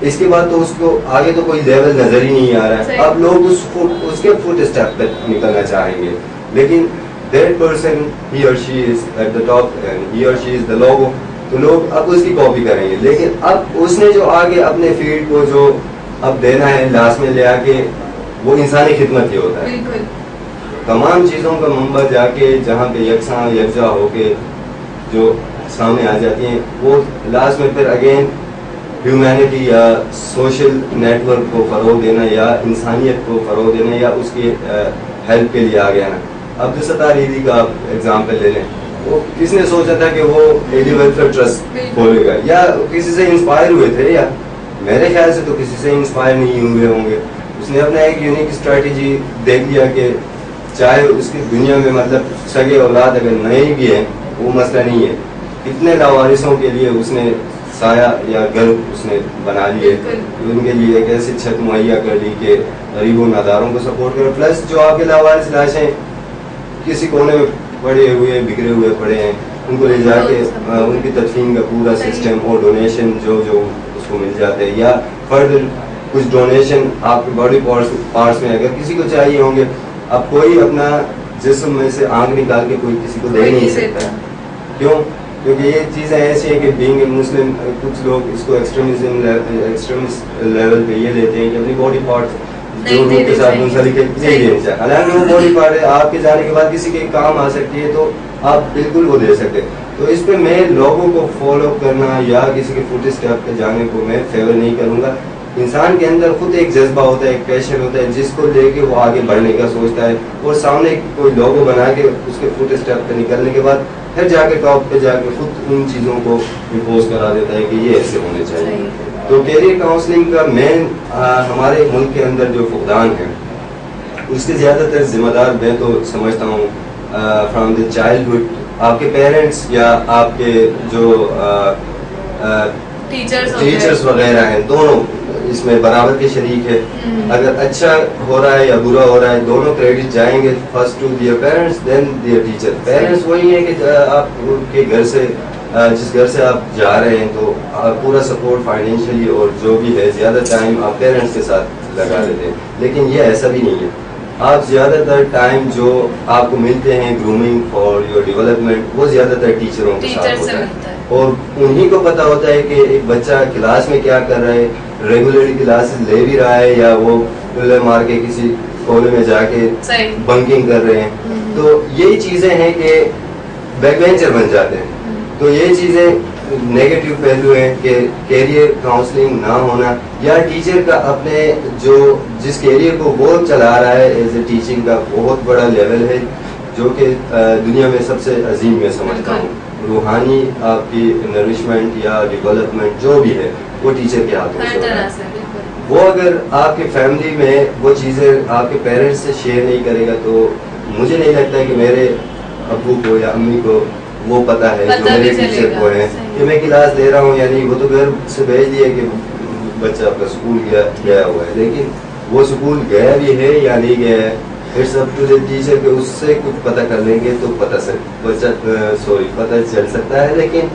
اس کے بعد تو اس کو آگے تو کوئی لیول نظر ہی نہیں آ رہا ہے. اب لوگ اس کے فٹ اسٹیپ پہ نکلنا چاہیں گے, لیکن that person he or she is at the top and he or she از دا لوگو, تو لوگ اب اس کی کاپی کریں گے. لیکن اب اس نے جو آگے اپنے فیلڈ کو جو اب دینا ہے لاسٹ میں لے آ کے وہ انسانی خدمت ہی ہوتا ہے. تمام چیزوں کا منبع جا کے جہاں پہ یکساں یکجا ہو کے جو سامنے آ جاتی ہیں وہ لاسٹ میں پھر اگین ہیومینٹی یا سوشل نیٹ ورک کو فروغ دینا یا انسانیت کو فروغ دینا یا اس کی ہیلپ کے لیے آ گیا نا. اب جو ستار عیدی کا آپ ایگزامپل لے لیں, وہ کس نے سوچا تھا کہ وہ لیڈی ویلفیئر ٹرسٹ کھولے گا, یا کسی سے انسپائر ہوئے تھے, یا میرے خیال سے تو کسی سے انسپائر نہیں ہوئے ہوں گے. اس نے اپنا ایک یونیک اسٹریٹجی دیکھ لیا کہ چاہے اس کی دنیا میں مطلب سگے اولاد اگر نئے بھی ہیں وہ مسئلہ نہیں ہے, اتنے لاوارثوں کے لیے اس نے سایہ یا گھر اس نے بنا لیے, ان کے لیے ایک ایسی چھت مہیا کر لی کہ غریبوں ناداروں کو سپورٹ کرے. پلس جو آپ کے لاوارث لاشیں کسی کونے میں پڑے ہوئے بگڑے ہوئے پڑے ہیں ان کو لے جا کے ان کی تدفین کا پورا سسٹم اور ڈونیشن جو اس کو مل جاتے ہیں, یا فردر کچھ ڈونیشن آپ کے باڈی پارٹس میں اگر کسی کو چاہیے ہوں گے. اب کوئی اپنا جسم میں سے آنکھ نکال کے کوئی کسی کو دے نہیں سکتا. کیوں؟ کیونکہ یہ چیزیں ایسی ہیں کہ بینگ اے مسلم کچھ لوگ اس کو ایکسٹریمسٹ لیول پہ یہ لیتے ہیں کہ اپنی باڈی پارٹ جو روح کے ساتھ منسلک ہے نہیں دینا چاہیے. حالانکہ وہ باڈی پارٹ ہے آپ کے جانے کے بعد کسی کے کام آ سکتی ہے تو آپ بالکل وہ دے سکتے. تو اس پہ میں لوگوں کو فالو کرنا یا کسی کے فوٹ اسٹیپ پہ جانے کو میں فیور نہیں کروں گا. انسان کے اندر خود ایک جذبہ ہوتا ہے, ایک پیشن ہوتا ہے جس کو لے کے وہ آگے بڑھنے کا سوچتا ہے, اور سامنے کوئی لوگو بنا کے اس کے فوٹ اسٹیپ پہ نکلنے کے بعد پھر جا کے ٹاپ پہ جا کے خود ان چیزوں کو امپوز کرا دیتا ہے کہ یہ ایسے ہونے چاہیے. تو کیریئر کاؤنسلنگ کا مین ہمارے ملک کے اندر جو فقدان ہے اس کے زیادہ تر ذمہ دار میں تو سمجھتا ہوں فرام دا چائلڈہڈ آپ کے پیرنٹس یا آپ کے جو ٹیچرس وغیرہ ہیں دونوں اس میں برابر کے شریک ہے. اگر اچھا ہو رہا ہے یا برا ہو رہا ہے دونوں کریڈٹ جائیں گے first to their parents then their teacher. Parents وہی ہے کہ آپ کے گھر سے جس گھر سے آپ جا رہے ہیں تو پورا سپورٹ فائنینشلی اور جو بھی ہے زیادہ ٹائم آپ پیرنٹس کے ساتھ لگا دیتے ہیں. لیکن یہ ایسا بھی نہیں ہے. آپ زیادہ تر ٹائم جو آپ کو ملتے ہیں گرومنگ فار یور ڈیولپمنٹ وہ زیادہ تر ٹیچروں کے ساتھ ہوتا ہے اور انہیں کو پتا ہوتا ہے کہ ایک بچہ کلاس میں کیا کر رہا ہے, ریگولرلی کلاسز لے بھی رہا ہے یا وہ پلے مار کے کسی کونے میں جا کے بنکنگ کر رہے ہیں. تو یہی چیزیں ہیں کہ بیک بینچر بن جاتے ہیں. تو یہ چیزیں نیگیٹو پہلو ہیں کہ کیریئر کاؤنسلنگ نہ ہونا یا ٹیچر کا اپنے جو جس کیریئر کو وہ چلا رہا ہے ایز اے ٹیچنگ کا بہت بڑا لیول ہے جو کہ دنیا میں سب سے عظیم میں سمجھتا ہوں. روحانی آپ کی نرشمنٹ یا ڈیولپمنٹ جو بھی ہے وہ ٹیچر کے ہاتھوں سے ہوتا ہے. وہ اگر آپ کے فیملی میں وہ چیزیں آپ کے پیرنٹس سے شیئر نہیں کرے گا تو مجھے نہیں لگتا ہے کہ میرے ابو کو یا امی کو وہ پتا ہے جو میرے ٹیچر کو ہے کہ میں کلاس دے رہا ہوں یا نہیں. وہ تو گھر سے بھیج دیا کہ بچہ آپ کا اسکول گیا ہوا ہے, لیکن وہ اسکول گیا بھی ہے یا نہیں گیا ہے it's up to the teacher کہ اس سے کچھ پتہ کر لیں گے تو پتہ چل سکتا ہے. لیکن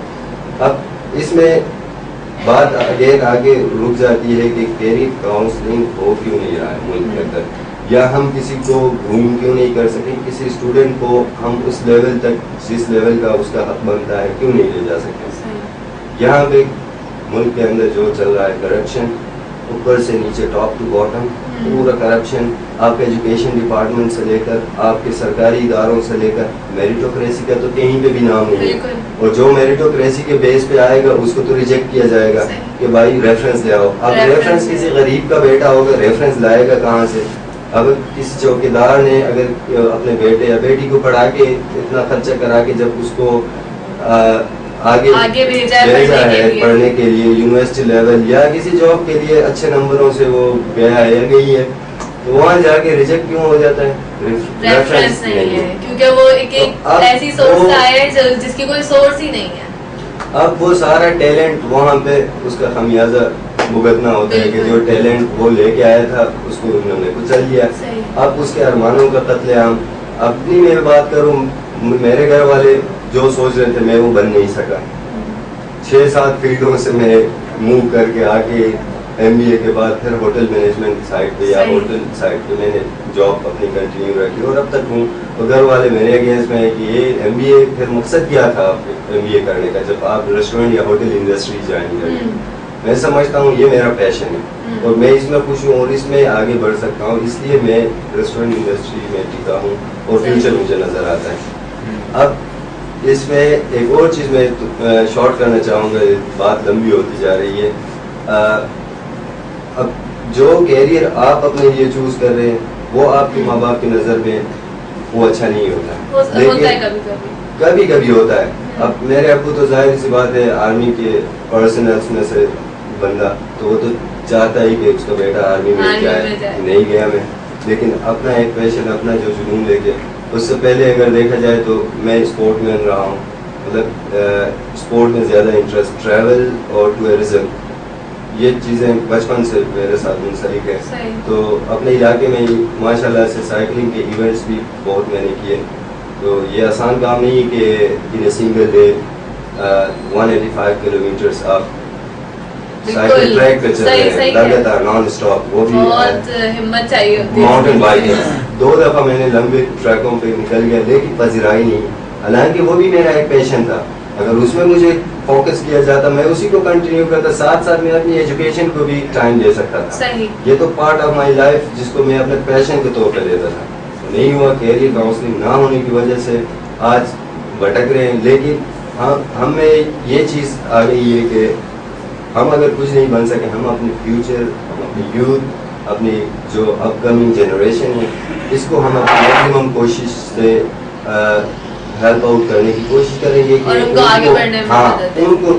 اب اس میں بات آگے رک جاتی ہے کہ کیریئر کاؤنسلنگ ہو کیوں نہیں رہا ہے ملک کے اندر, یا ہم کسی کو گروم کیوں نہیں کر سکیں, کسی اسٹوڈنٹ کو ہم اس لیول تک جس لیول کا اس کا حق بنتا ہے کیوں نہیں لے جا سکتے. یہاں پہ ملک کے اندر جو چل رہا ہے کرپشن اوپر سے نیچے ٹاپ ٹو باٹم پورا کرپشن, آپ کے ایجوکیشن ڈپارٹمنٹ سے لے کر آپ کے سرکاری اداروں سے لے کر میریٹوکریسی کا تو کہیں پہ بھی نام نہیں ہے. اور جو میریٹوکریسی کے بیس پہ آئے گا اس کو تو ریجیکٹ کیا جائے گا کہ بھائی ریفرنس لے آؤ. اب ریفرنس کسی غریب کا بیٹا ہوگا ریفرنس لائے گا کہاں سے؟ اگر کسی چوکیدار نے اگر اپنے بیٹے یا بیٹی کو پڑھا کے اتنا خرچہ کرا کے جب اس کو آگے بھیجا ہے پڑھنے کے لیے یونیورسٹی لیول یا کسی جاب کے لیے اچھے نمبروں سے وہ گیا ہے یا گئی ہے تو وہاں جا کے ریجیکٹ کیوں ہو جاتا ہے؟ ریفرنس نہیں ہے کیونکہ وہ ایک ایسی سورس کا ہے جس کی کوئی سورس ہی نہیں ہے. اب وہ سارا ٹیلنٹ وہاں پہ اس کا خمیازہ بھگتنا ہوتا ہے کہ جو ٹیلنٹ وہ لے کے آیا تھا اس کو انہوں نے کچل لیا. اب اس کے ارمانوں کا قتل عام. اپنی میں بات کروں میرے گھر والے جو سوچ رہے تھے میں وہ بن نہیں سکا. 6-7 فیلڈوں سے میں موو کر کے آ کے MBA کے بعد پھر ہوٹل مینجمنٹ سائٹ پہ یا ہوٹل سائٹ پہ میں نے جاب اپنی کنٹینیو رکھی اور اب تک ہوں. تو گھر والے میرے اگینسٹ میں ہے کہ یہ MBA پھر مقصد کیا تھا MBA کرنے کا جب آپ ریسٹورینٹ یا ہوٹل انڈسٹری جوائن کریں. میں سمجھتا ہوں یہ میرا پیشن ہے اور میں اس میں خوش ہوں اور اس میں آگے بڑھ سکتا ہوں, اس لیے میں ریسٹورینٹ انڈسٹری میں ٹکا ہوں اور فیوچر مجھے نظر آتا ہے. اب اس میں ایک اور چیز میں شارٹ کرنا چاہوں گا, بات لمبی ہوتی جا رہی ہے. اب جو کیریئر آپ اپنے لیے چوز کر رہے ہیں وہ آپ کے ماں باپ کی نظر میں وہ اچھا نہیں ہوتا, لیکن کبھی کبھی ہوتا ہے. اب میرے ابو تو ظاہر سی بات ہے آرمی کے پرسنلس میں سے بندہ, تو وہ تو چاہتا ہی کہ اس کا بیٹا آرمی میں جائے. نہیں گیا میں, لیکن اپنا ایک پیشن اپنا جو جنون لے کے اس سے پہلے اگر دیکھا جائے تو میں اسپورٹ مین رہا ہوں. مطلب اسپورٹ میں زیادہ انٹرسٹ, ٹریول اور ٹورزم یہ چیزیں بچپن سے میرے ساتھ منسلک ہیں. تو اپنے علاقے میں ہی ماشاء اللہ سے سائیکلنگ کے ایونٹس بھی بہت میں نے کیے. تو یہ آسان کام نہیں کہ ان اے سنگل ڈے 185 کلومیٹرز آپ سائیکل ٹریک پہ چل رہے ہیں لگاتار نان اسٹاپ, وہ بھی بہت ہمت چاہیے ہوتی ہے. ماؤنٹین بائکنگ 2 دفعہ میں نے لمبے ٹریکوں پہ نکل گیا لیکن پذیرائی نہیں. حالانکہ وہ بھی میرا ایک پیشن تھا, اگر اس میں مجھے فوکس کیا جاتا میں اسی کو کنٹینیو کرتا, ساتھ ساتھ میں اپنی ایجوکیشن کو بھی ٹائم دے سکتا تھا. یہ تو پارٹ آف مائی لائف جس کو میں اپنے پیشن کے طور پہ لیتا تھا. نہیں ہوا, کیریئر کاؤنسلنگ نہ ہونے کی وجہ سے آج بھٹک رہے ہیں. لیکن ہمیں یہ چیز آ گئی ہے کہ ہم اگر کچھ نہیں بن سکے, ہم اپنے فیوچر, ہم اپنی یوتھ, اپنی جو اپ کمنگ جنریشن ہے اس کو ہم اپنی میکسیمم کوشش سے ہیلپ آؤٹ کرنے کی کوشش کریں گے کہ ان کو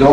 2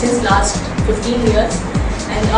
since last 15 years and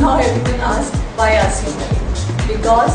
Now everyone asks why Asim because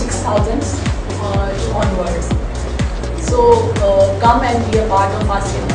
6,000 onwards. So come and be a part of Asim.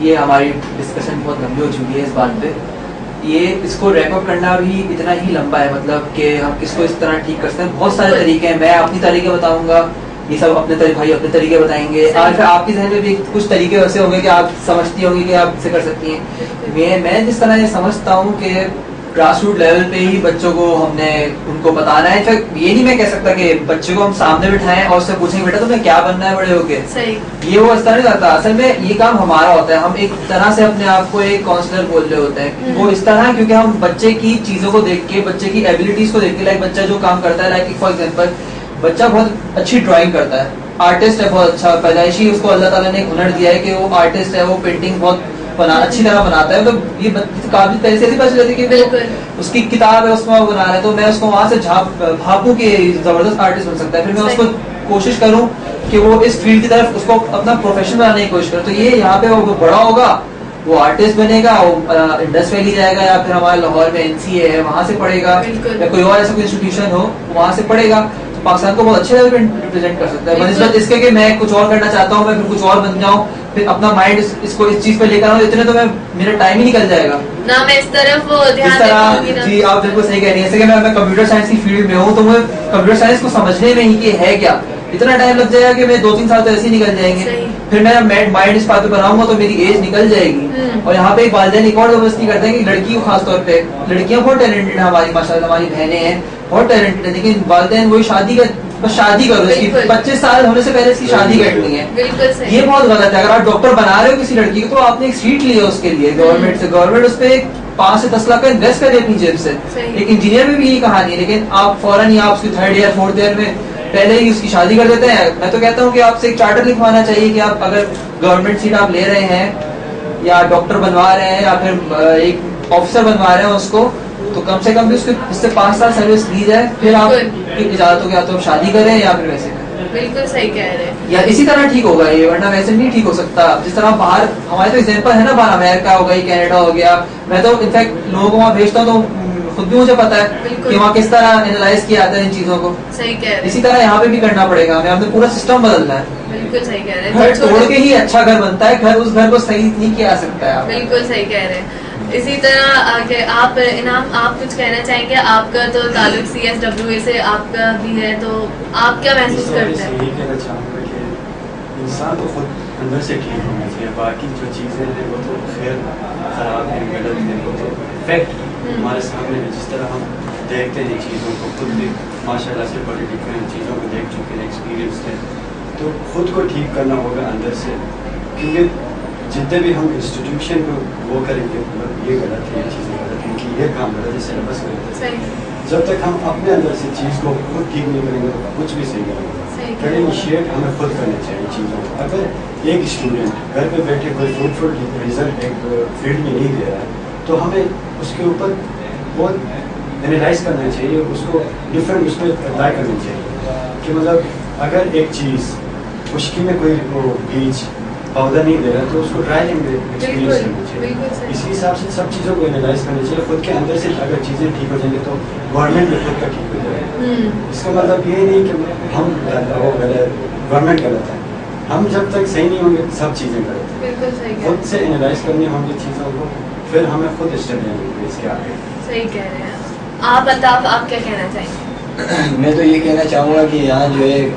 یہ ہماری ڈسکشن بہت لمبی ہو چکی ہے اس بات پہ. یہ اس کو ریپ اپ کرنا بھی اتنا ہی لمبا ہے, مطلب کہ ہم کس کو اس طرح ٹھیک کر سکتے ہیں. بہت سارے طریقے ہیں, میں اپنی طریقے بتاؤں گا, یہ سب اپنے بھائی اپنے طریقے بتائیں گے, اور پھر آپ کے ذہن میں بھی کچھ طریقے ویسے ہوں گے کہ آپ سمجھتی ہوں گی کہ آپ اسے کر سکتی ہیں. میں جس طرح یہ سمجھتا ہوں کہ گراس روٹ لیول پہ ہی بچوں کو ہم نے ان کو بتانا ہے. یہ نہیں میں کہہ سکتا کہ بچے کو ہم سامنے بٹھائیں اور اس سے پوچھیں بیٹا تمہیں کیا بننا ہے بڑے ہو کے, یہ وہ اس طرح نہیں کرتا. اصل میں یہ کام ہمارا ہوتا ہے, ہم ایک طرح سے اپنے آپ کو ایک کاؤنسلر بول رہے ہوتے ہیں. وہ اس طرح کیونکہ ہم بچے کی چیزوں کو دیکھ کے, بچے کی ایبلٹیز کو دیکھ کے, لائک بچہ جو کام کرتا ہے, لائک فار ایگزامپل بچہ بہت اچھی ڈرائنگ کرتا ہے, آرٹسٹ ہے, بہت اچھا پیدائشی اس کو اللہ تعالیٰ نے ایک ہنر دیا ہے کہ وہ آرٹسٹ ہے, وہ پینٹنگ بہت اچھی طرح بناتا ہے. تو یہ قابل پیسے ایسی پتہ چلتی کہ اس کی کتاب ہے اس میں وہ بنا رہا ہے, تو میں اس کو وہاں سے بھاپوں کہ زبردست آرٹسٹ بن سکتا ہے. پھر میں اس کو کوشش کروں کہ وہ اس فیلڈ کی طرف اس کو اپنا پروفیشن بنانے کی کوشش کرے. تو یہ یہاں پہ وہ بڑا ہوگا, وہ آرٹسٹ بنے گا, وہ انڈس ویلی جائے گا, یا پھر ہمارے لاہور میں NCA ہے وہاں سے پڑھے گا, یا کوئی اور ایسا کوئی انسٹیٹیوشن ہو وہاں سے پڑھے گا. تو پاکستان کو بہت اچھے لیول پہ ریپرزینٹ کر سکتا ہے, بنسبت اس کے کہ میں کچھ اور کرنا چاہتا ہوں, میں پھر کچھ اور بن جاؤں, پھر اپنا مائنڈ اس کو اس چیز پہ لے کر آؤں, اتنے تو میں میرا ٹائم ہی نکل جائے گا نہ میں اس طرف اس طرح. جی آپ بالکل صحیح کہہ رہی ہیں. جیسے کہ میں کمپیوٹر سائنس کی فیلڈ میں ہوں, تو میں کمپیوٹر سائنس کو سمجھنے میں ہی کہ ہے کیا اتنا ٹائم لگ جائے گا کہ میں 2-3 سال تو ایسے ہی نکل جائیں گے. پھر میں مائنڈ اس بات پہ بناؤں گا تو میری ایج نکل جائے گی. اور یہاں پہ والدین ایک اور زبردستی کرتے ہیں کہ لڑکی کو خاص طور پہ, لڑکیاں بہت ٹیلنٹڈ ہیں ہماری ماشاء اللہ, ہماری بہنیں ہیں بہت ٹیلنٹڈ ہیں, لیکن والدین وہی شادی کرو, اس کی 25 سال ہونے سے پہلے اس کی شادی کرنی ہے. یہ بہت غلط ہے. اگر آپ ڈاکٹر بنا رہے ہو کسی لڑکی کو تو آپ نے ایک سیٹ لی ہے اس کے لیے گورنمنٹ سے, گورنمنٹ اس پہ 5 سے 10 لاکھ کا انویسٹ کرے اپنی جیب سے. ایک انجینئر میں بھی یہی کہانی ہے, لیکن آپ فوراً ہی آپ اس کی 3rd ایئر 4th ایئر میں پہلے ہی اس کی شادی کر دیتے ہیں. میں تو کہتا ہوں کہ آپ سے ایک چارٹر لکھوانا چاہیے کہ آپ اگر گورنمنٹ سیٹ آپ لے رہے ہیں یا ڈاکٹر بنوا رہے ہیں یا پھر ایک آفیسر بنوا رہے ہیں اس کو, تو کم سے کم بھی اس سے 5 سال سروس لی جائے, پھر آپ کی اجازت ہو, یا تو شادی کریں یا پھر ویسے کریں. بالکل صحیح کہہ رہے ہیں. یا اسی طرح ٹھیک ہوگا یہ, ورنہ ویسے نہیں ٹھیک ہو سکتا. جس طرح باہر ہمارے تو ایگزامپل ہے نا, باہر امریکہ ہو گئی, کینیڈا ہو گیا, میں تو انفیکٹ لوگوں کو وہاں بھیجتا ہوں تو خود بھی مجھے پتا ہے کہ وہاں کس طرح اینالائز کیا جاتا ہے ان چیزوں کو. صحیح کہہ رہے ہیں. اسی طرح یہاں پہ بھی کرنا پڑے گا, ہمیں پورا سسٹم بدلنا ہے. بالکل صحیح کہہ رہے ہیں. گھر توڑ کے ہی اچھا گھر بنتا ہے, گھر اس گھر کو صحیح نہیں کیا سکتا ہے. بالکل صحیح کہہ رہے ہیں. اسی طرح کہ آپ انعام آپ کچھ کہنا چاہیں گے, آپ کا تو تعلق CSWA سے آپ کا بھی ہے, تو آپ کیا محسوس کرتے ہیں؟ یہی کہنا چاہوں گا کہ انسان تو خود اندر سے ٹھیک ہونا چاہیے, باقی جو چیزیں ہیں وہ تو خیر خراب ہیں, غلط ہیں, وہ تو فیکٹ ہمارے سامنے ہے. جس طرح ہم دیکھتے ہیں چیزوں کو, خود بھی ماشاء اللہ سے پڑھے لکھے ہیں, چیزوں کو دیکھ چکے ہیں, ایکسپیرینس ہے, تو خود کو ٹھیک کرنا ہوگا اندر سے. کیونکہ جتنے بھی ہم انسٹیٹیوشن کو وہ کریں گے یہ غلط ہے, یہ چیزیں غلط ہیں, کہ یہ کام غلط ہے, سلیبس غلط ہے, جب تک ہم اپنے اندر سے چیز کو خود ٹھیک نہیں کریں گے تو کچھ بھی صحیح کریں گے. انیشیٹ ہمیں خود کرنا چاہیے چیزوں کو. اگر ایک اسٹوڈنٹ گھر پہ بیٹھے کوئی فروٹفل ریزلٹ ایک فیلڈ میں نہیں دے رہا ہے تو ہمیں اس کے اوپر بہت انالائز کرنا چاہیے, اس کو ڈفرینٹ اس میں اپلائی کرنا چاہیے کہ مطلب اگر ایک چیز خشکی میں کوئی بیج پودا نہیں دے رہا تو اس کو ٹرائی ایکسپیرینس کرنا چاہیے. اسی حساب سے سب چیزوں کو انالائز کرنا چاہیے. خود کے اندر سے اگر چیزیں ٹھیک ہو جائیں گے تو گورنمنٹ بھی خود کا ٹھیک ہو جائے گا. اس کا مطلب یہ نہیں کہ ہم گورنمنٹ غلط ہے, ہم جب تک صحیح نہیں ہوں گے سب چیزیں غلط ہیں. خود سے انالائز کرنی ہوں گی چیزوں کو, پھر ہمیں خود اسٹیپ لینا ہوگا اس کے آگے. صحیح کہہ رہے ہیں آپ. بتاؤ آپ کیا کہنا چاہیں گے؟ میں تو یہ کہنا چاہوں گا کہ یہاں جو ہے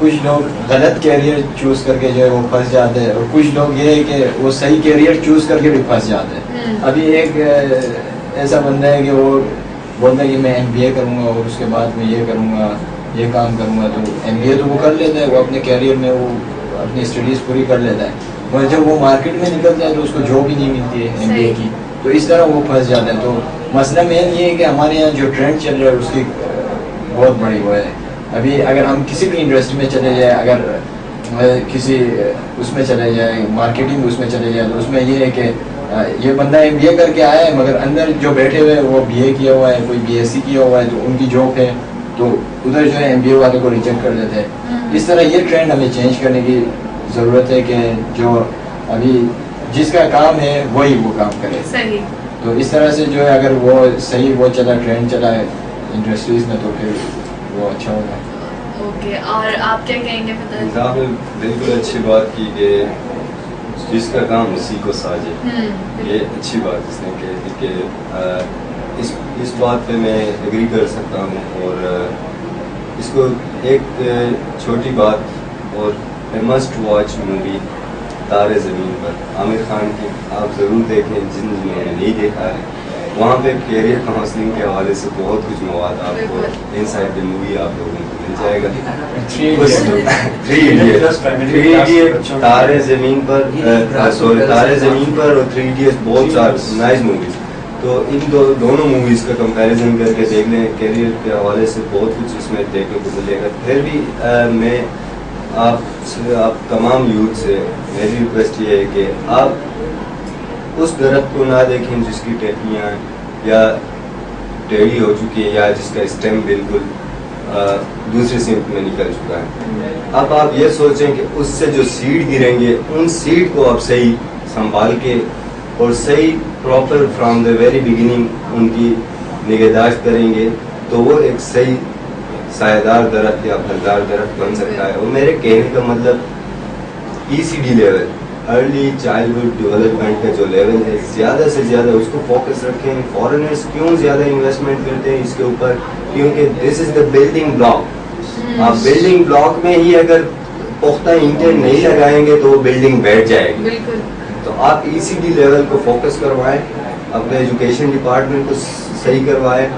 کچھ لوگ غلط کیریئر چوز کر کے جو ہے وہ پھنس جاتے ہیں, اور کچھ لوگ یہ ہے کہ وہ صحیح کیریئر چوز کر کے بھی پھنس جاتے ہیں. ابھی ایک ایسا بندہ ہے کہ وہ بولتا ہے کہ میں MBA کروں گا اور اس کے بعد میں یہ کروں گا, یہ کام کروں گا. تو MBA تو وہ کر لیتا ہے, وہ اپنے کیریئر میں وہ اپنی اسٹڈیز پوری کر لیتا ہے, مگر جب وہ مارکیٹ میں نکلتا ہے تو اس کو جاب ہی نہیں ملتی ہے MBA کی, تو اس طرح وہ پھنس جاتا ہے. تو مسئلہ مین یہ ہے کہ ہمارے یہاں جو ٹرینڈ چل رہا ہے اس کی بہت بڑی وہ ہے. ابھی اگر ہم کسی بھی انڈسٹری میں چلے جائیں, اگر کسی اس میں چلے جائیں, مارکیٹنگ اس میں چلے جائیں, تو اس میں یہ ہے کہ یہ بندہ MBA کر کے آیا ہے مگر اندر جو بیٹھے ہوئے وہ BA کیا ہوا ہے, کوئی BSc کیا ہوا ہے, تو ان کی جاب ہے, تو ادھر جو ہے MBA والے کو ریجیکٹ کر دیتے ہیں. اس طرح یہ ٹرینڈ ہمیں چینج کرنے کی ضرورت ہے کہ جو ابھی جس کا کام ہے وہی وہ کام کرے. تو اس طرح سے جو ہے اگر وہ صحیح وہ چلا, ٹرینڈ چلا ہے انڈسٹریز میں, تو پھر وہ اچھا ہوگا. اوکے, اور آپ کیا کہیں گے؟ بالکل اچھی بات کی کہ جس کا کام اسی کو ساجے. یہ اچھی بات اس نے کہی تھی کہ اس بات پہ میں ایگری کر سکتا ہوں. اور اس کو ایک چھوٹی بات اور مسٹ واچ مووی تارے زمین پر عامر خان کی آپ ضرور دیکھیں جنہوں نے نہیں دیکھا ہے. وہاں پہ کیریئر کاؤنسلنگ کے حوالے سے بہت کچھ مواد آپ کو ان سائڈ دی مووی آپ لوگوں کو مل جائے گا. 3 Idiots تارے زمین پر تارے زمین پر اور 3 Idiots بہت نائس موویز. تو ان دونوں موویز کا کمپیریزن کر کے دیکھ لیں. کیریئر کے حوالے سے بہت کچھ اس میں دیکھنے کو ملے گا. پھر بھی میں آپ تمام یوتھ سے میری ریکویسٹ یہ ہے کہ آپ اس درخت کو نہ دیکھیں جس کی ٹہنیاں یا ٹیڑھی ہو چکی ہے یا جس کا اسٹیم بالکل دوسری سمت میں نکل چکا ہے. اب آپ یہ سوچیں کہ اس سے جو سیڈ گریں گے ان سیڈ کو آپ صحیح سنبھال کے اور صحیح proper from the very beginning ان کی نگہداشت کریں گے تو وہ ایک صحیح سایہ دار درخت یا پھلدار درخت بن سکتا ہے. اور میرے کہنے کا مطلب ECD level, early childhood development کا جو لیول ہے زیادہ سے زیادہ اس کو فوکس رکھیں. فارنرز کیوں زیادہ انویسٹمنٹ کرتے ہیں اس کے اوپر؟ کیونکہ دس از دا بلڈنگ بلاک. آپ بلڈنگ بلاک میں ہی اگر پختہ اینٹیں نہیں لگائیں گے تو وہ بلڈنگ بیٹھ جائے گی. تو آپ ECD لیول کو فوکس کروائیں, اپنے ایجوکیشن ڈپارٹمنٹ کو صحیح کروائیں.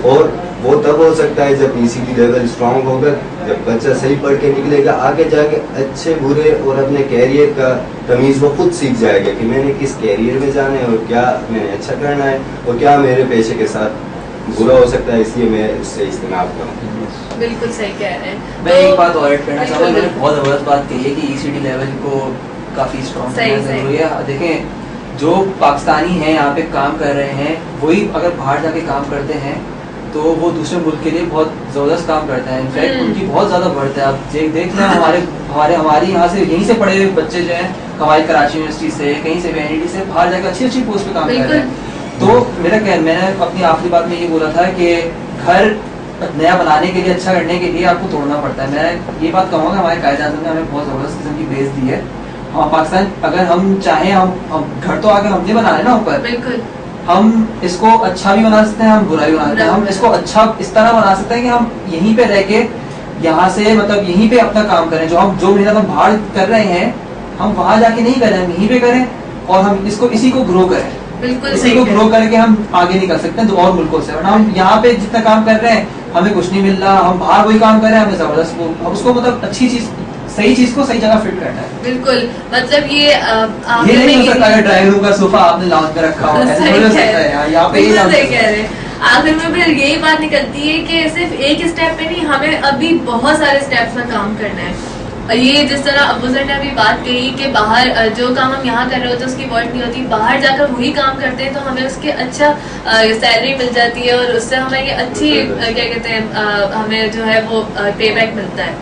اور وہ تب ہو سکتا ہے جب ECD لیول اسٹرانگ ہوگا, جب بچہ صحیح پڑھ کے نکلے گا. آگے جا کے اچھے برے اور اپنے کیریئر کا تمیز وہ خود سیکھ جائے گا کہ میں نے کس کیریئر میں جانا ہے اور کیا میں نے اچھا کرنا ہے اور کیا میرے پیشے کے ساتھ برا ہو سکتا ہے, اس لیے میں اس سے اجتناب کروں. بالکل صحیح کہہ رہے ہیں. میں ایک بات اور ایڈ کرنا چاہوں گا. میں نے بہت زبردست بات کہی ہے کہ ECD لیول کو کافی اسٹرانگ کرنا ضروری ہے. دیکھیں جو پاکستانی ہیں یہاں پہ کام کر رہے ہیں وہی اگر باہر جا کے کام کرتے ہیں تو وہ دوسرے ملک کے لیے بہت زبردست کام کرتے ہیں. انفیکٹ ان کی بہت زیادہ بڑھتا ہے. آپ دیکھ لیں ہماری یہاں سے یہیں سے پڑھے ہوئے بچے جو ہیں ہماری کراچی یونیورسٹی سے کہیں سے VNET سے باہر جا کے اچھی اچھی پوسٹ پہ کام کر رہے ہیں. تو میں نے اپنی آخری بات میں یہ بولا تھا کہ گھر نیا بنانے کے لیے اچھا کرنے کے لیے آپ کو توڑنا پڑتا ہے. میں یہ بات کہوں گا ہمارے قائد اعظم نے ہمیں بہت زبردست قسم کی بیس دی ہے. ہم پاکستان اگر ہم چاہیں ہم گھر تو آگے ہم نے بنا ہے نا اوپر, ہم اس کو اچھا بھی بنا سکتے ہیں ہم برا بھی بنا سکتے ہیں. ہم اس کو اچھا اس طرح بنا سکتے ہیں کہ ہم یہیں پہ رہ کے یہاں سے مطلب یہیں پہ اپنا کام کریں. جو محنت ہم باہر کر رہے ہیں ہم وہاں جا کے نہیں کریں, ہم یہیں پہ کریں اور ہم اسی کو گرو کریں. اسی کو گرو کر کے ہم آگے نکل سکتے ہیں اور ملکوں سے. ورنہ ہم یہاں پہ جتنا کام کر رہے ہیں ہمیں کچھ نہیں مل رہا. ہم باہر وہی کام کر رہے ہیں, ہمیں زبردست اس کو مطلب اچھی چیز صحیح چیز کو صحیح جگہ فٹ کرنا ہے. بالکل مطلب یہ نہیں ہو سکتا کہ ڈرائیو روم کا صوفہ آپ نے لاؤنج میں رکھا ہو, ایسا نہیں ہو سکتا ہے. یہاں پہ صحیح کہہ رہے ہیں. آخر میں پھر یہی بات نکلتی ہے کہ صرف ایک اسٹیپ پہ نہیں, ہمیں ابھی بہت سارے اسٹیپس میں کام کرنا ہے. یہ جس طرح ابو سر نے ابھی بات کہی کہ باہر جو کام ہم یہاں کر رہے ہوتے ہیں اس کی ورتھ نہیں ہوتی, باہر جا کر وہی کام کرتے ہیں تو ہمیں اس کے اچھا سیلری مل جاتی ہے اور اس سے ہمیں یہ اچھی کیا کہتے ہیں ہمیں جو ہے وہ پے بیک ملتا ہے.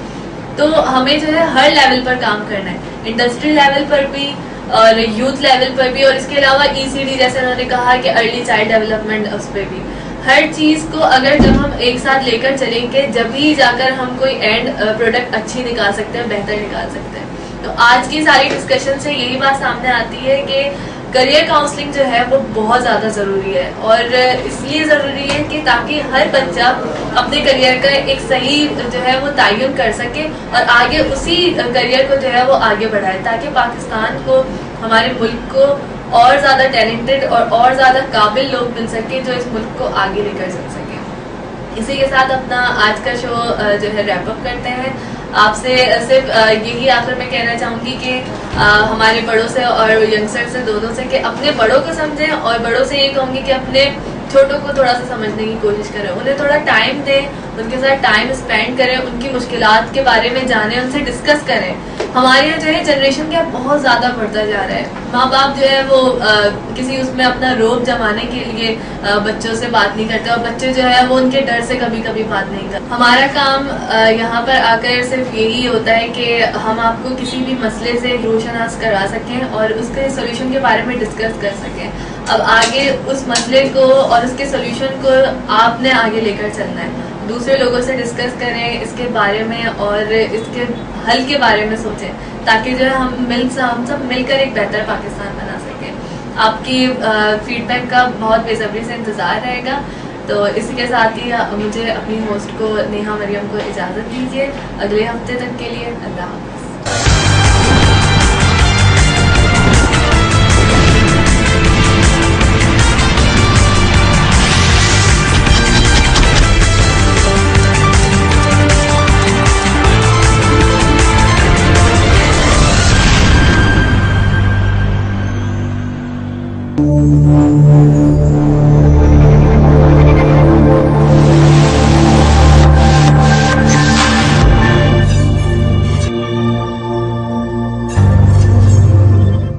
تو ہمیں جو ہے ہر لیول پر کام کرنا ہے, انڈسٹری لیول پر بھی اور یوتھ لیول پر بھی, اور اس کے علاوہ ECD جیسے انہوں نے کہا کہ ارلی چائلڈ ڈیولپمنٹ اس پہ بھی. ہر چیز کو اگر جب ہم ایک ساتھ لے کر چلیں گے جب ہی جا کر ہم کوئی اینڈ پروڈکٹ اچھی نکال سکتے ہیں, بہتر نکال سکتے ہیں. تو آج کی ساری ڈسکشن سے یہی بات سامنے آتی ہے کہ کریئر کاؤنسلنگ جو ہے وہ بہت زیادہ ضروری ہے, اور اس لیے ضروری ہے کہ تاکہ ہر بچہ اپنے کریئر کا ایک صحیح جو ہے وہ تعین کر سکے اور آگے اسی کریئر کو جو ہے وہ آگے بڑھائے, تاکہ پاکستان کو, ہمارے ملک کو اور زیادہ ٹیلنٹڈ اور زیادہ قابل لوگ مل سکے جو اس ملک کو آگے لے کر چل سکیں. اسی کے ساتھ اپنا آج کا شو جو ہے ریپ اپ کرتے ہیں. آپ سے صرف یہی آخر میں کہنا چاہوں گی کہ ہمارے بڑوں سے اور ینگسٹر سے دونوں سے کہ اپنے بڑوں کو سمجھیں, اور بڑوں سے یہ کہوں گی کہ اپنے چھوٹوں کو تھوڑا سا سمجھنے کی کوشش کریں, انہیں تھوڑا ٹائم دیں, ان کے ساتھ ٹائم اسپینڈ کریں, ان کی مشکلات کے بارے میں جانیں, ان سے ڈسکس کریں. ہمارے یہاں جو ہے جنریشن گیپ بہت زیادہ بڑھتا جا رہا ہے. ماں باپ جو ہے وہ کسی اس میں اپنا روب جمانے کے لیے بچوں سے بات نہیں کرتے, اور بچے جو ہے وہ ان کے ڈر سے کبھی کبھی بات نہیں کرتے. ہمارا کام یہاں پر آ کر صرف یہی ہوتا ہے کہ ہم آپ کو کسی بھی مسئلے سے روشناس کرا سکیں اور اس کے سولوشن کے بارے میں ڈسکس کر سکیں. اب آگے اس مسئلے کو اور اس کے سولوشن کو آپ نے آگے لے کر چلنا ہے. دوسرے لوگوں سے ڈسکس کریں اس کے بارے میں اور اس کے حل کے بارے میں سوچیں تاکہ جو ہے ہم سب مل کر ایک بہتر پاکستان بنا سکیں. آپ کی فیڈ بیک کا بہت بے صبری سے انتظار رہے گا. تو اسی کے ساتھ ہی مجھے اپنی ہوسٹ کو نیہا مریم کو اجازت دیجیے اگلے ہفتے تک کے لیے. اللہ حافظ.